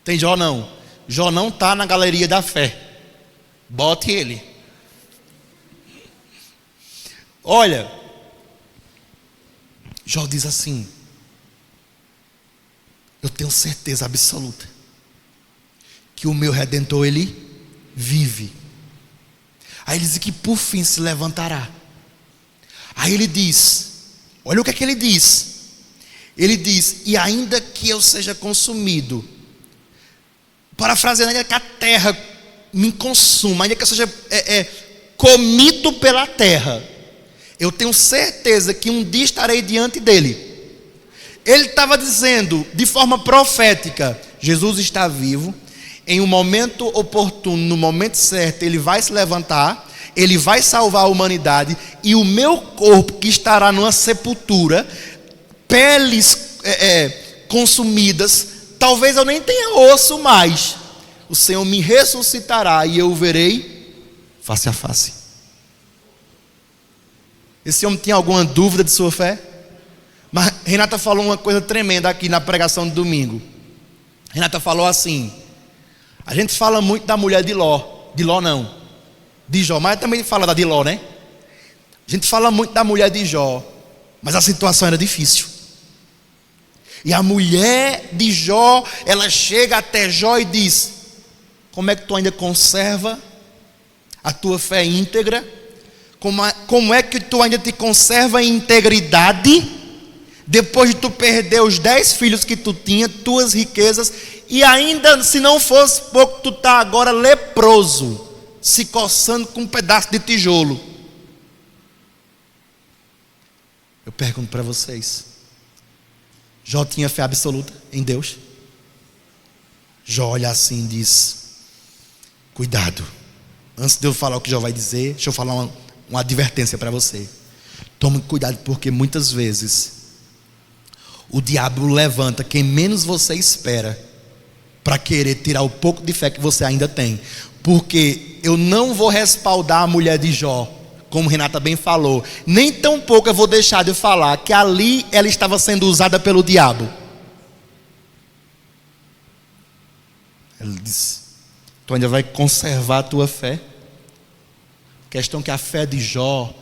Tem Jó não. Jó não está na galeria da fé. Bote ele. Olha, Jó diz assim: eu tenho certeza absoluta que o meu Redentor, ele vive. Aí ele diz que por fim se levantará. Aí ele diz, olha o que é que ele diz. Ele diz: e ainda que eu seja consumido, parafraseando, ainda que a terra me consuma, ainda que eu seja comido pela terra, eu tenho certeza que um dia estarei diante dele. Ele estava dizendo de forma profética: Jesus está vivo, em um momento oportuno, no momento certo, ele vai se levantar, ele vai salvar a humanidade, e o meu corpo que estará numa sepultura, peles consumidas, talvez eu nem tenha osso mais, o Senhor me ressuscitará e eu o verei face a face. Esse homem tinha alguma dúvida de sua fé? Mas Renata falou uma coisa tremenda aqui na pregação de domingo. Renata falou assim: a gente fala muito da mulher de Jó, mas também fala de Ló, né? A gente fala muito da mulher de Jó, mas a situação era difícil. E a mulher de Jó, ela chega até Jó e diz: como é que tu ainda conserva a tua fé íntegra? Como é que tu ainda te conserva em integridade, depois de tu perder os 10 filhos que tu tinha, tuas riquezas, e ainda, se não fosse pouco, tu está agora leproso, se coçando com um pedaço de tijolo. Eu pergunto para vocês: Jó tinha fé absoluta em Deus? Jó olha assim e diz: cuidado, antes de eu falar o que Jó vai dizer, deixa eu falar uma advertência para você. Tome cuidado, porque muitas vezes o diabo levanta quem menos você espera para querer tirar o pouco de fé que você ainda tem. Porque eu não vou respaldar a mulher de Jó, como Renata bem falou, nem tão pouco eu vou deixar de falar que ali ela estava sendo usada pelo diabo. Ele disse: tu ainda vai conservar a tua fé? A questão é que a fé de Jó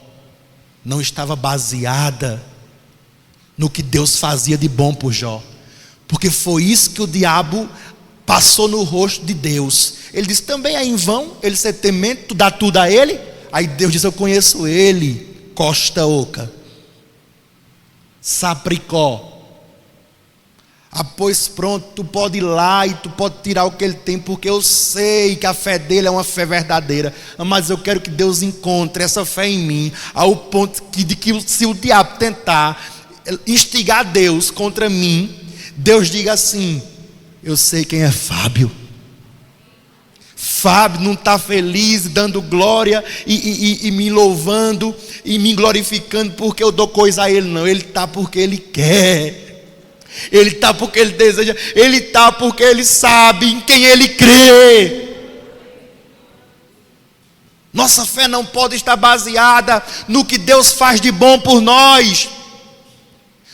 não estava baseada no que Deus fazia de bom por Jó, porque foi isso que o diabo passou no rosto de Deus. Ele disse: também é em vão ele ser temente, tu dá tudo a ele? Aí Deus disse: eu conheço ele, Costa Oca, Sapricó. Pois pronto, tu pode ir lá e tu pode tirar o que ele tem, porque eu sei que a fé dele é uma fé verdadeira, mas eu quero que Deus encontre essa fé em mim, ao ponto de que se o diabo tentar instigar Deus contra mim, Deus diga assim: eu sei quem é Fábio. Fábio não está feliz, dando glória e me louvando e me glorificando porque eu dou coisa a ele, não. Ele está porque ele quer, ele está porque ele deseja, ele está porque ele sabe em quem ele crê. Nossa fé não pode estar baseada no que Deus faz de bom por nós.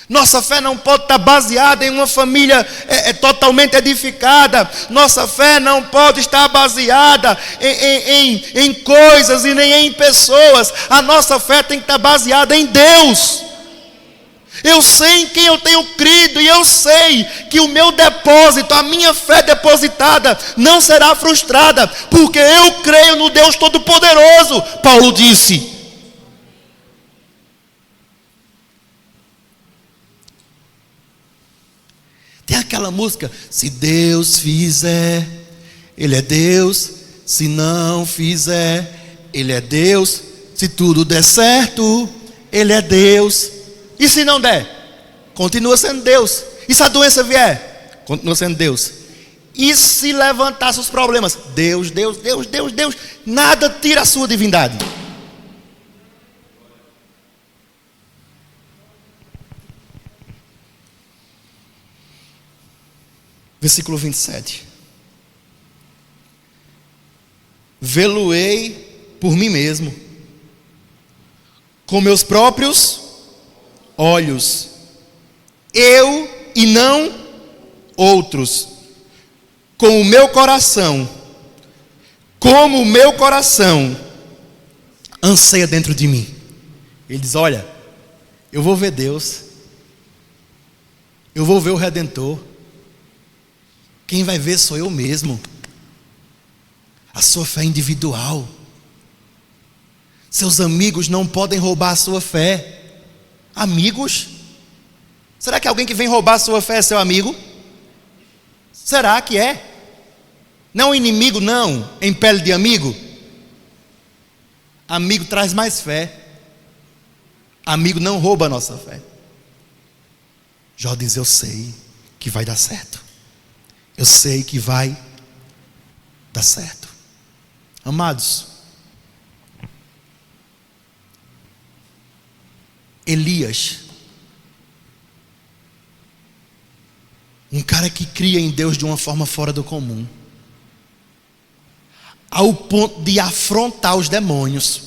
Nossa fé não pode estar baseada em uma família totalmente edificada. Nossa fé não pode estar baseada em coisas e nem em pessoas. A nossa fé tem que estar baseada em Deus. Eu sei em quem eu tenho crido, e eu sei que o meu depósito, a minha fé depositada, não será frustrada, porque eu creio no Deus Todo-Poderoso. Paulo disse. Tem aquela música: se Deus fizer, Ele é Deus. Se não fizer, Ele é Deus. Se tudo der certo, Ele é Deus. E se não der, continua sendo Deus. E se a doença vier, continua sendo Deus. E se levantar seus problemas, Deus, Deus, Deus, Deus, Deus. Nada tira a sua divindade. Versículo 27. Vê-lo-ei por mim mesmo, com meus próprios olhos, eu e não outros, com o meu coração, como o meu coração anseia dentro de mim. Ele diz: olha, eu vou ver Deus, eu vou ver o Redentor, quem vai ver sou eu mesmo. A sua fé é individual. Seus amigos não podem roubar a sua fé. Amigos? Será que alguém que vem roubar a sua fé é seu amigo? Será que é? Não inimigo, não, em pele de amigo. Amigo traz mais fé. Amigo não rouba a nossa fé. Jó diz: eu sei que vai dar certo. Eu sei que vai dar certo. Amados, Elias, um cara que cria em Deus de uma forma fora do comum, ao ponto de afrontar os demônios,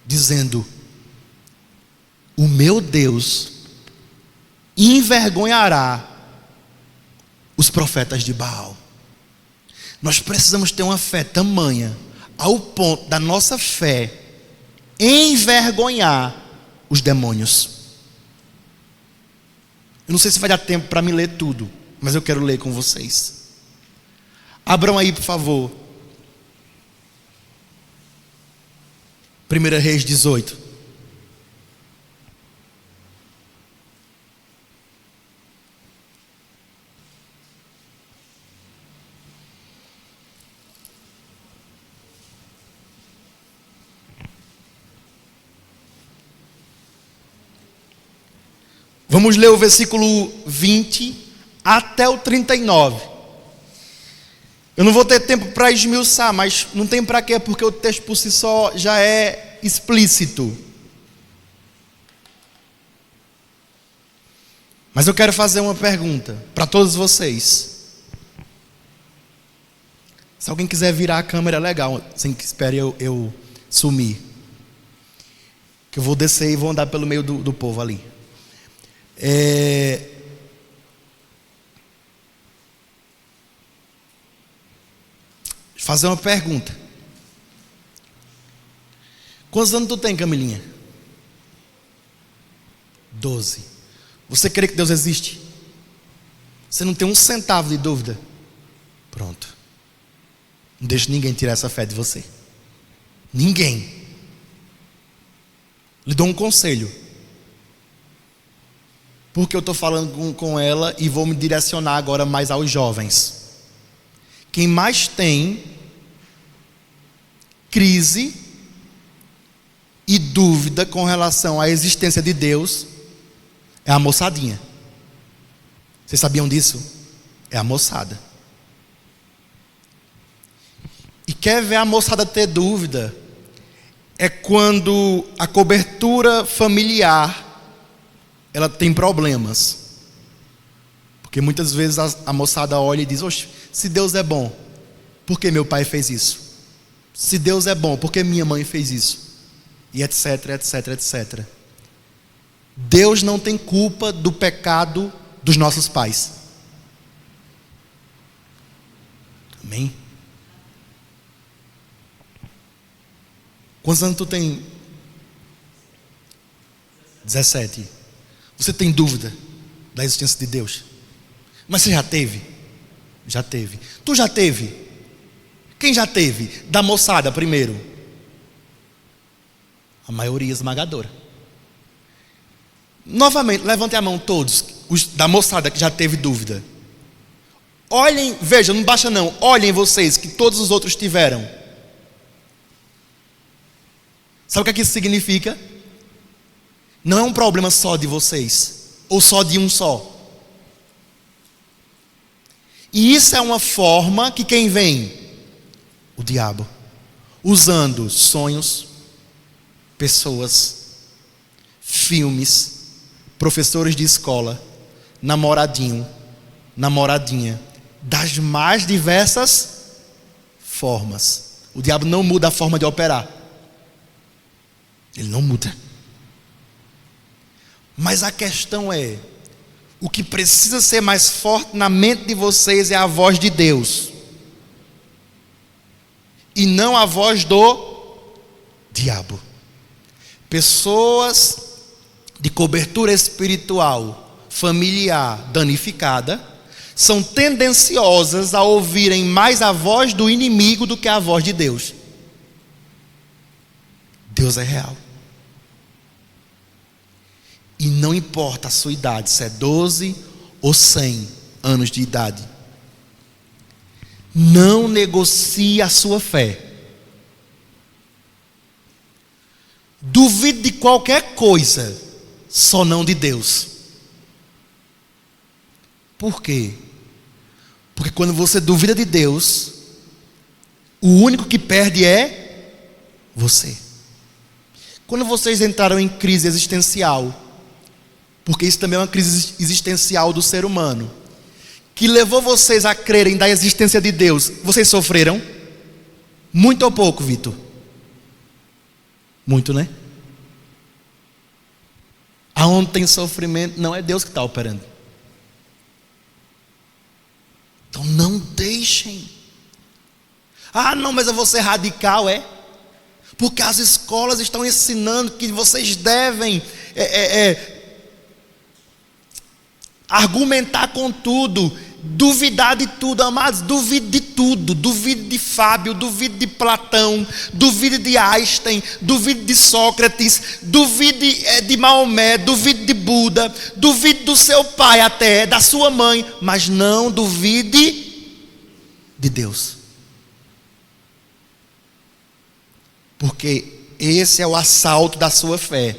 dizendo: o meu Deus envergonhará os profetas de Baal. Nós precisamos ter uma fé tamanha, ao ponto da nossa fé envergonhar os demônios. Eu não sei se vai dar tempo para me ler tudo, mas eu quero ler com vocês. Abram aí, por favor, 1 Reis 18. Vamos ler o versículo 20 até o 39. Eu não vou ter tempo para esmiuçar, mas não tem para quê, porque o texto por si só já é explícito. Mas eu quero fazer uma pergunta para todos vocês. Se alguém quiser virar a câmera, legal, sem que espere eu sumir. Que eu vou descer e vou andar pelo meio do povo ali. Fazer uma pergunta. Quantos anos tu tem, Camilinha? 12. Você crê que Deus existe? Você não tem um centavo de dúvida? Pronto. Não deixe ninguém tirar essa fé de você. Ninguém. Lhe dou um conselho. Porque eu estou falando com ela e vou me direcionar agora mais aos jovens. Quem mais tem crise e dúvida com relação à existência de Deus é a moçadinha. Vocês sabiam disso? É a moçada. E quer ver a moçada ter dúvida? É quando a cobertura familiar ela tem problemas. Porque muitas vezes a moçada olha e diz: oxe, se Deus é bom, por que meu pai fez isso? Se Deus é bom, por que minha mãe fez isso? E etc, etc, etc. Deus não tem culpa do pecado dos nossos pais. Amém? Quantos anos tu tem? 17. Você tem dúvida da existência de Deus? Mas você já teve? Já teve. Tu já teve? Quem já teve? Da moçada primeiro. A maioria esmagadora. Novamente, levante a mão todos, os da moçada que já teve dúvida. Olhem, vejam, não baixa não. Olhem vocês, que todos os outros tiveram. Sabe o que é que isso significa? Não é um problema só de vocês, ou só de um só. E isso é uma forma que quem vem? O diabo. Usando sonhos, pessoas, filmes, professores de escola, namoradinho, namoradinha, das mais diversas formas. O diabo não muda a forma de operar. Ele não muda. Mas a questão é, o que precisa ser mais forte na mente de vocês é a voz de Deus, e não a voz do diabo. Pessoas de cobertura espiritual familiar danificada são tendenciosas a ouvirem mais a voz do inimigo do que a voz de Deus. Deus é real. E não importa a sua idade, se é 12 ou 100 anos de idade. Não negocie a sua fé. Duvide de qualquer coisa, só não de Deus. Por quê? Porque quando você duvida de Deus, o único que perde é você. Quando vocês entraram em crise existencial, porque isso também é uma crise existencial do ser humano, que levou vocês a crerem da existência de Deus, vocês sofreram? Muito ou pouco, Vitor? Muito, né? Aonde tem sofrimento, não é Deus que está operando. Então não deixem. Ah, não, mas eu vou ser radical, é? Porque as escolas estão ensinando que vocês devem argumentar com tudo, duvidar de tudo, amados. Duvide de tudo, duvide de Fábio, duvide de Platão, duvide de Einstein, duvide de Sócrates, duvide de Maomé, duvide de Buda, duvide do seu pai até, da sua mãe, mas não duvide de Deus. Porque esse é o assalto da sua fé.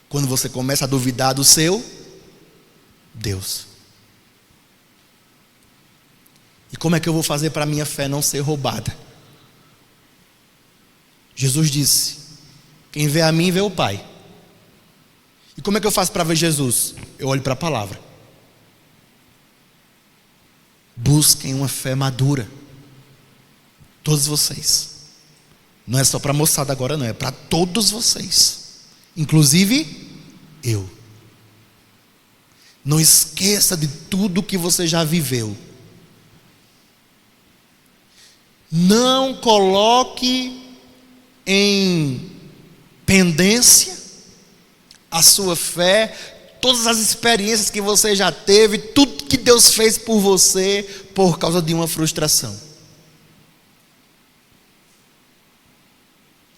Quando você começa a duvidar do seu Deus. E como é que eu vou fazer para a minha fé não ser roubada? Jesus disse: quem vê a mim vê o Pai. E como é que eu faço para ver Jesus? Eu olho para a palavra. Busquem uma fé madura. Todos vocês. Não é só para a moçada agora, não. É para todos vocês. Inclusive eu. Não esqueça de tudo que você já viveu. Não coloque em pendência a sua fé, todas as experiências que você já teve, tudo que Deus fez por você, por causa de uma frustração.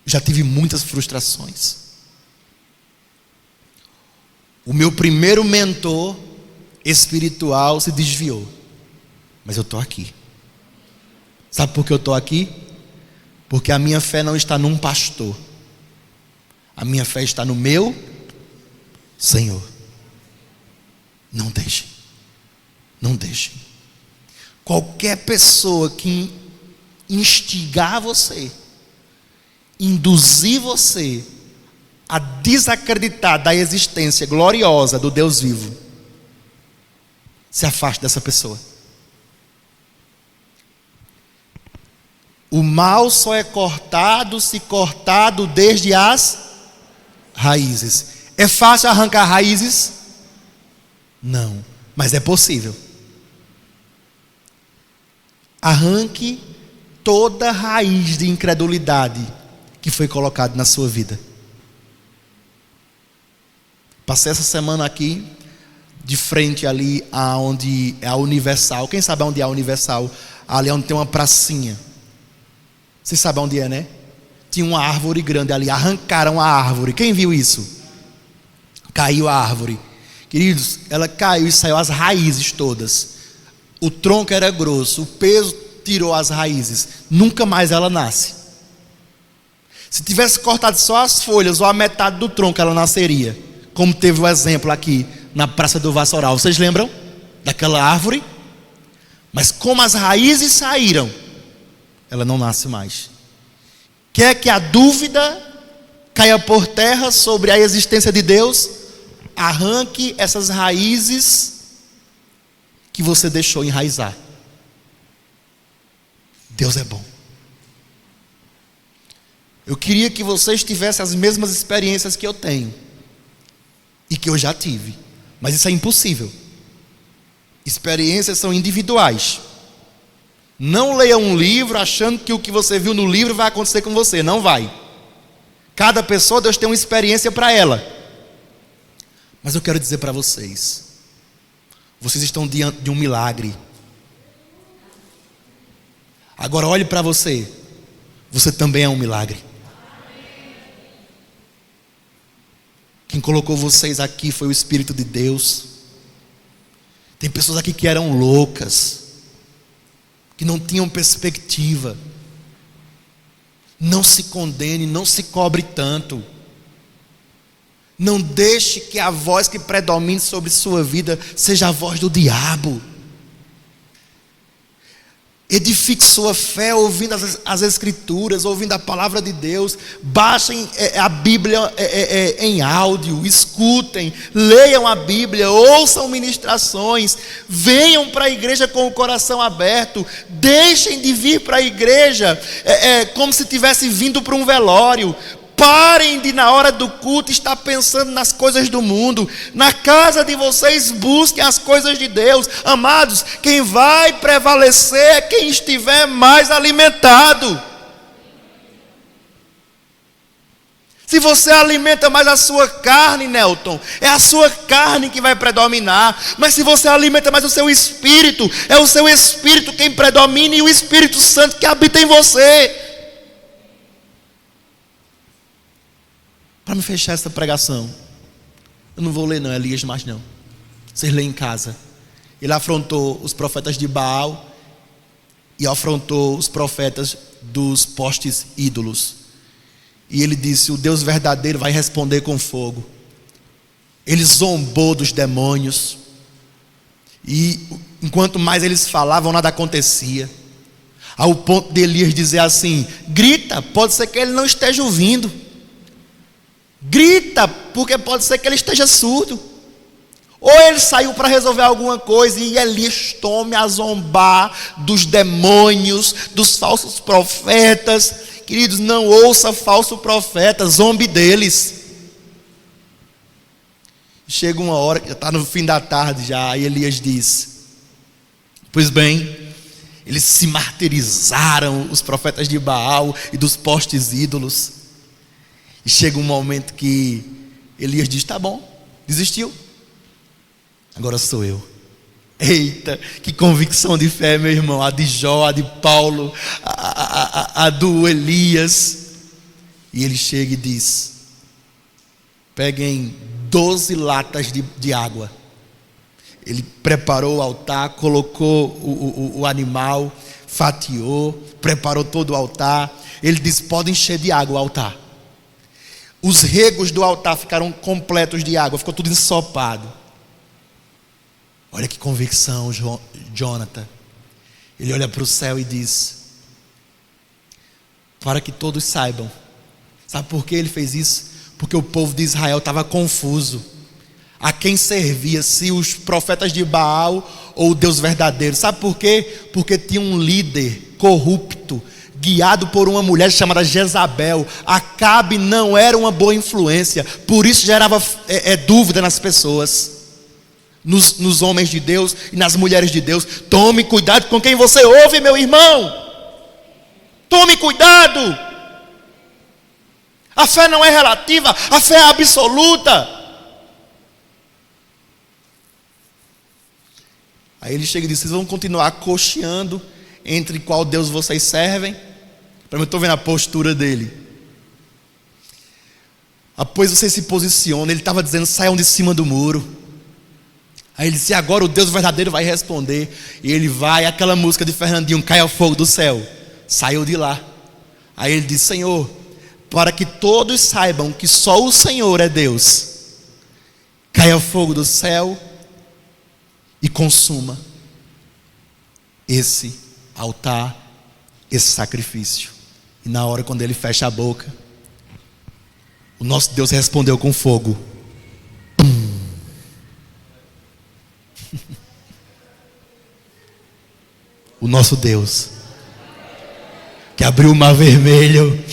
Já tive muitas frustrações. O meu primeiro mentor espiritual se desviou, mas eu estou aqui. Sabe por que eu estou aqui? Porque a minha fé não está num pastor. A minha fé está no meu Senhor. Não deixem. Não deixem. Qualquer pessoa que instigar você, induzir você a desacreditar da existência gloriosa do Deus vivo, se afaste dessa pessoa. O mal só é cortado se cortado desde as raízes. É fácil arrancar raízes? Não, mas é possível. Arranque toda raiz de incredulidade que foi colocada na sua vida. Passei essa semana aqui, de frente ali aonde é a Universal. Quem sabe onde é a Universal? Ali onde tem uma pracinha. Você sabe onde é, né? Tinha uma árvore grande ali, arrancaram a árvore. Quem viu isso? Caiu a árvore. Queridos, ela caiu e saiu as raízes todas. O tronco era grosso, o peso tirou as raízes. Nunca mais ela nasce. Se tivesse cortado só as folhas ou a metade do tronco, ela nasceria. Como teve o exemplo aqui na Praça do Vassoural. Vocês lembram daquela árvore? Mas como as raízes saíram, ela não nasce mais. Quer que a dúvida caia por terra sobre a existência de Deus? Arranque essas raízes que você deixou enraizar. Deus é bom. Eu queria que vocês tivessem as mesmas experiências que eu tenho e que eu já tive, mas isso é impossível. Experiências são individuais. Não leia um livro achando que o que você viu no livro vai acontecer com você. Não vai. Cada pessoa, Deus tem uma experiência para ela. Mas eu quero dizer para vocês, vocês estão diante de um milagre. Agora olhe para você, você também é um milagre. Quem colocou vocês aqui foi o Espírito de Deus. Tem pessoas aqui que eram loucas, que não tinham perspectiva. Não se condene, não se cobre tanto. Não deixe que a voz que predomine sobre sua vida seja a voz do diabo. Edifique sua fé ouvindo as Escrituras, ouvindo a palavra de Deus. Baixem a Bíblia em áudio, escutem, leiam a Bíblia, ouçam ministrações, venham para a igreja com o coração aberto. Deixem de vir para a igreja como se tivesse vindo para um velório. Parem de, na hora do culto, estar pensando nas coisas do mundo. Na casa de vocês, busquem as coisas de Deus. Amados, quem vai prevalecer é quem estiver mais alimentado. Se você alimenta mais a sua carne, Nelton, é a sua carne que vai predominar. Mas se você alimenta mais o seu espírito, é o seu espírito quem predomina e o Espírito Santo que habita em você. Para me fechar essa pregação, eu não vou ler não, Elias mais não. Vocês leem em casa. Ele afrontou os profetas de Baal e afrontou os profetas dos postes ídolos. E ele disse: o Deus verdadeiro vai responder com fogo. Ele zombou dos demônios. E enquanto mais eles falavam, nada acontecia. Ao ponto de Elias dizer assim: grita, pode ser que ele não esteja ouvindo. Grita, porque pode ser que ele esteja surdo. Ou ele saiu para resolver alguma coisa e Elias tome a zombar dos demônios, dos falsos profetas. Queridos, não ouça falso profeta, zombe deles. Chega uma hora, já está no fim da tarde já, e Elias diz: pois bem, eles se martirizaram, os profetas de Baal e dos postes ídolos. E chega um momento que Elias diz: tá bom, desistiu, agora sou eu. Eita, que convicção de fé, meu irmão. A de Jó, a de Paulo, a do Elias. E ele chega e diz: peguem 12 latas de água. Ele preparou o altar, colocou o animal, fatiou, preparou todo o altar. Ele disse: pode encher de água o altar. Os regos do altar ficaram completos de água, ficou tudo ensopado. Olha que convicção, Jonathan. Ele olha para o céu e diz: para que todos saibam. Sabe por que ele fez isso? Porque o povo de Israel estava confuso. A quem servia, se os profetas de Baal ou o Deus verdadeiro. Sabe por quê? Porque tinha um líder corrupto, guiado por uma mulher chamada Jezabel. Acabe não era uma boa influência, por isso gerava dúvida nas pessoas, nos homens de Deus e nas mulheres de Deus. Tome cuidado com quem você ouve, meu irmão. Tome cuidado. A fé não é relativa, a fé é absoluta. Aí ele chega e diz: vocês vão continuar cocheando entre qual Deus vocês servem? Eu estou vendo a postura dele. Após você se posiciona, ele estava dizendo: saiam de cima do muro. Aí ele disse: agora o Deus verdadeiro vai responder. E ele vai, aquela música de Fernandinho, Caia Fogo do Céu. Saiu de lá. Aí ele disse: Senhor, para que todos saibam que só o Senhor é Deus, caia fogo do céu e consuma esse altar, esse sacrifício. E na hora quando ele fecha a boca, o nosso Deus respondeu com fogo. O nosso Deus, que abriu o mar vermelho,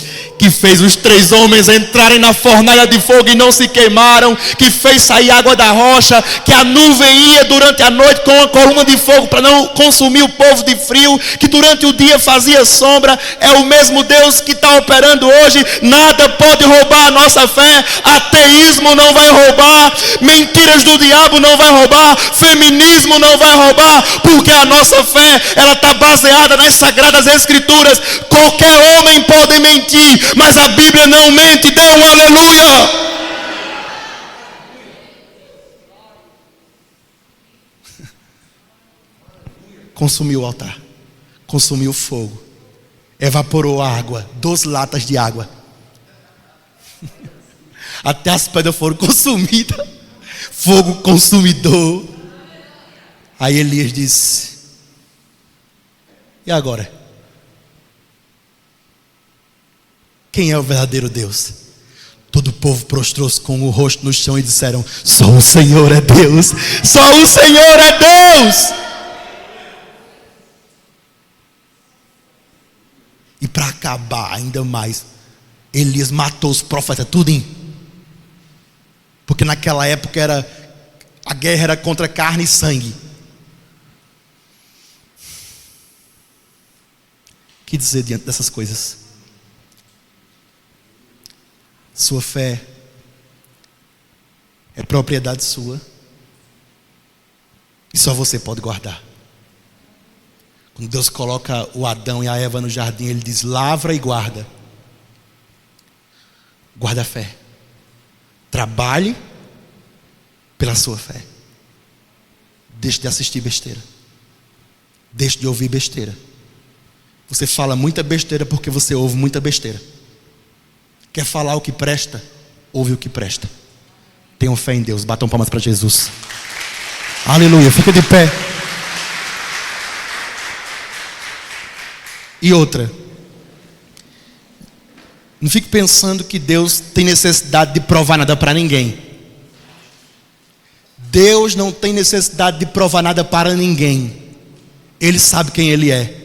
que fez os 3 homens entrarem na fornalha de fogo e não se queimaram, que fez sair água da rocha, que a nuvem ia durante a noite com uma coluna de fogo para não consumir o povo de frio, que durante o dia fazia sombra, é o mesmo Deus que está operando hoje. Nada pode roubar a nossa fé. Ateísmo não vai roubar, mentiras do diabo não vai roubar, feminismo não vai roubar, porque a nossa fé, ela está baseada nas Sagradas Escrituras. Qualquer homem pode mentir, mas a Bíblia não mente. Dê um aleluia. Consumiu o altar, consumiu o fogo, evaporou a água, 12 latas de água, até as pedras foram consumidas, fogo consumidor. Aí Elias disse: e agora? Quem é o verdadeiro Deus? Todo o povo prostrou-se com o rosto no chão e disseram: só o Senhor é Deus, só o Senhor é Deus. E para acabar ainda mais, Elias matou os profetas tudinho. Porque naquela época a guerra era contra carne e sangue. O que dizer diante dessas coisas? Sua fé é propriedade sua, e só você pode guardar. Quando Deus coloca o Adão e a Eva no jardim, Ele diz: lavra e guarda. Guarda a fé. Trabalhe pela sua fé. Deixe de assistir besteira. Deixe de ouvir besteira. Você fala muita besteira porque você ouve muita besteira. Quer falar o que presta? Ouve o que presta. Tenham fé em Deus. Batam palmas para Jesus. Aleluia. Fica de pé. E outra, não fique pensando que Deus tem necessidade de provar nada para ninguém. Deus não tem necessidade de provar nada para ninguém. Ele sabe quem Ele é.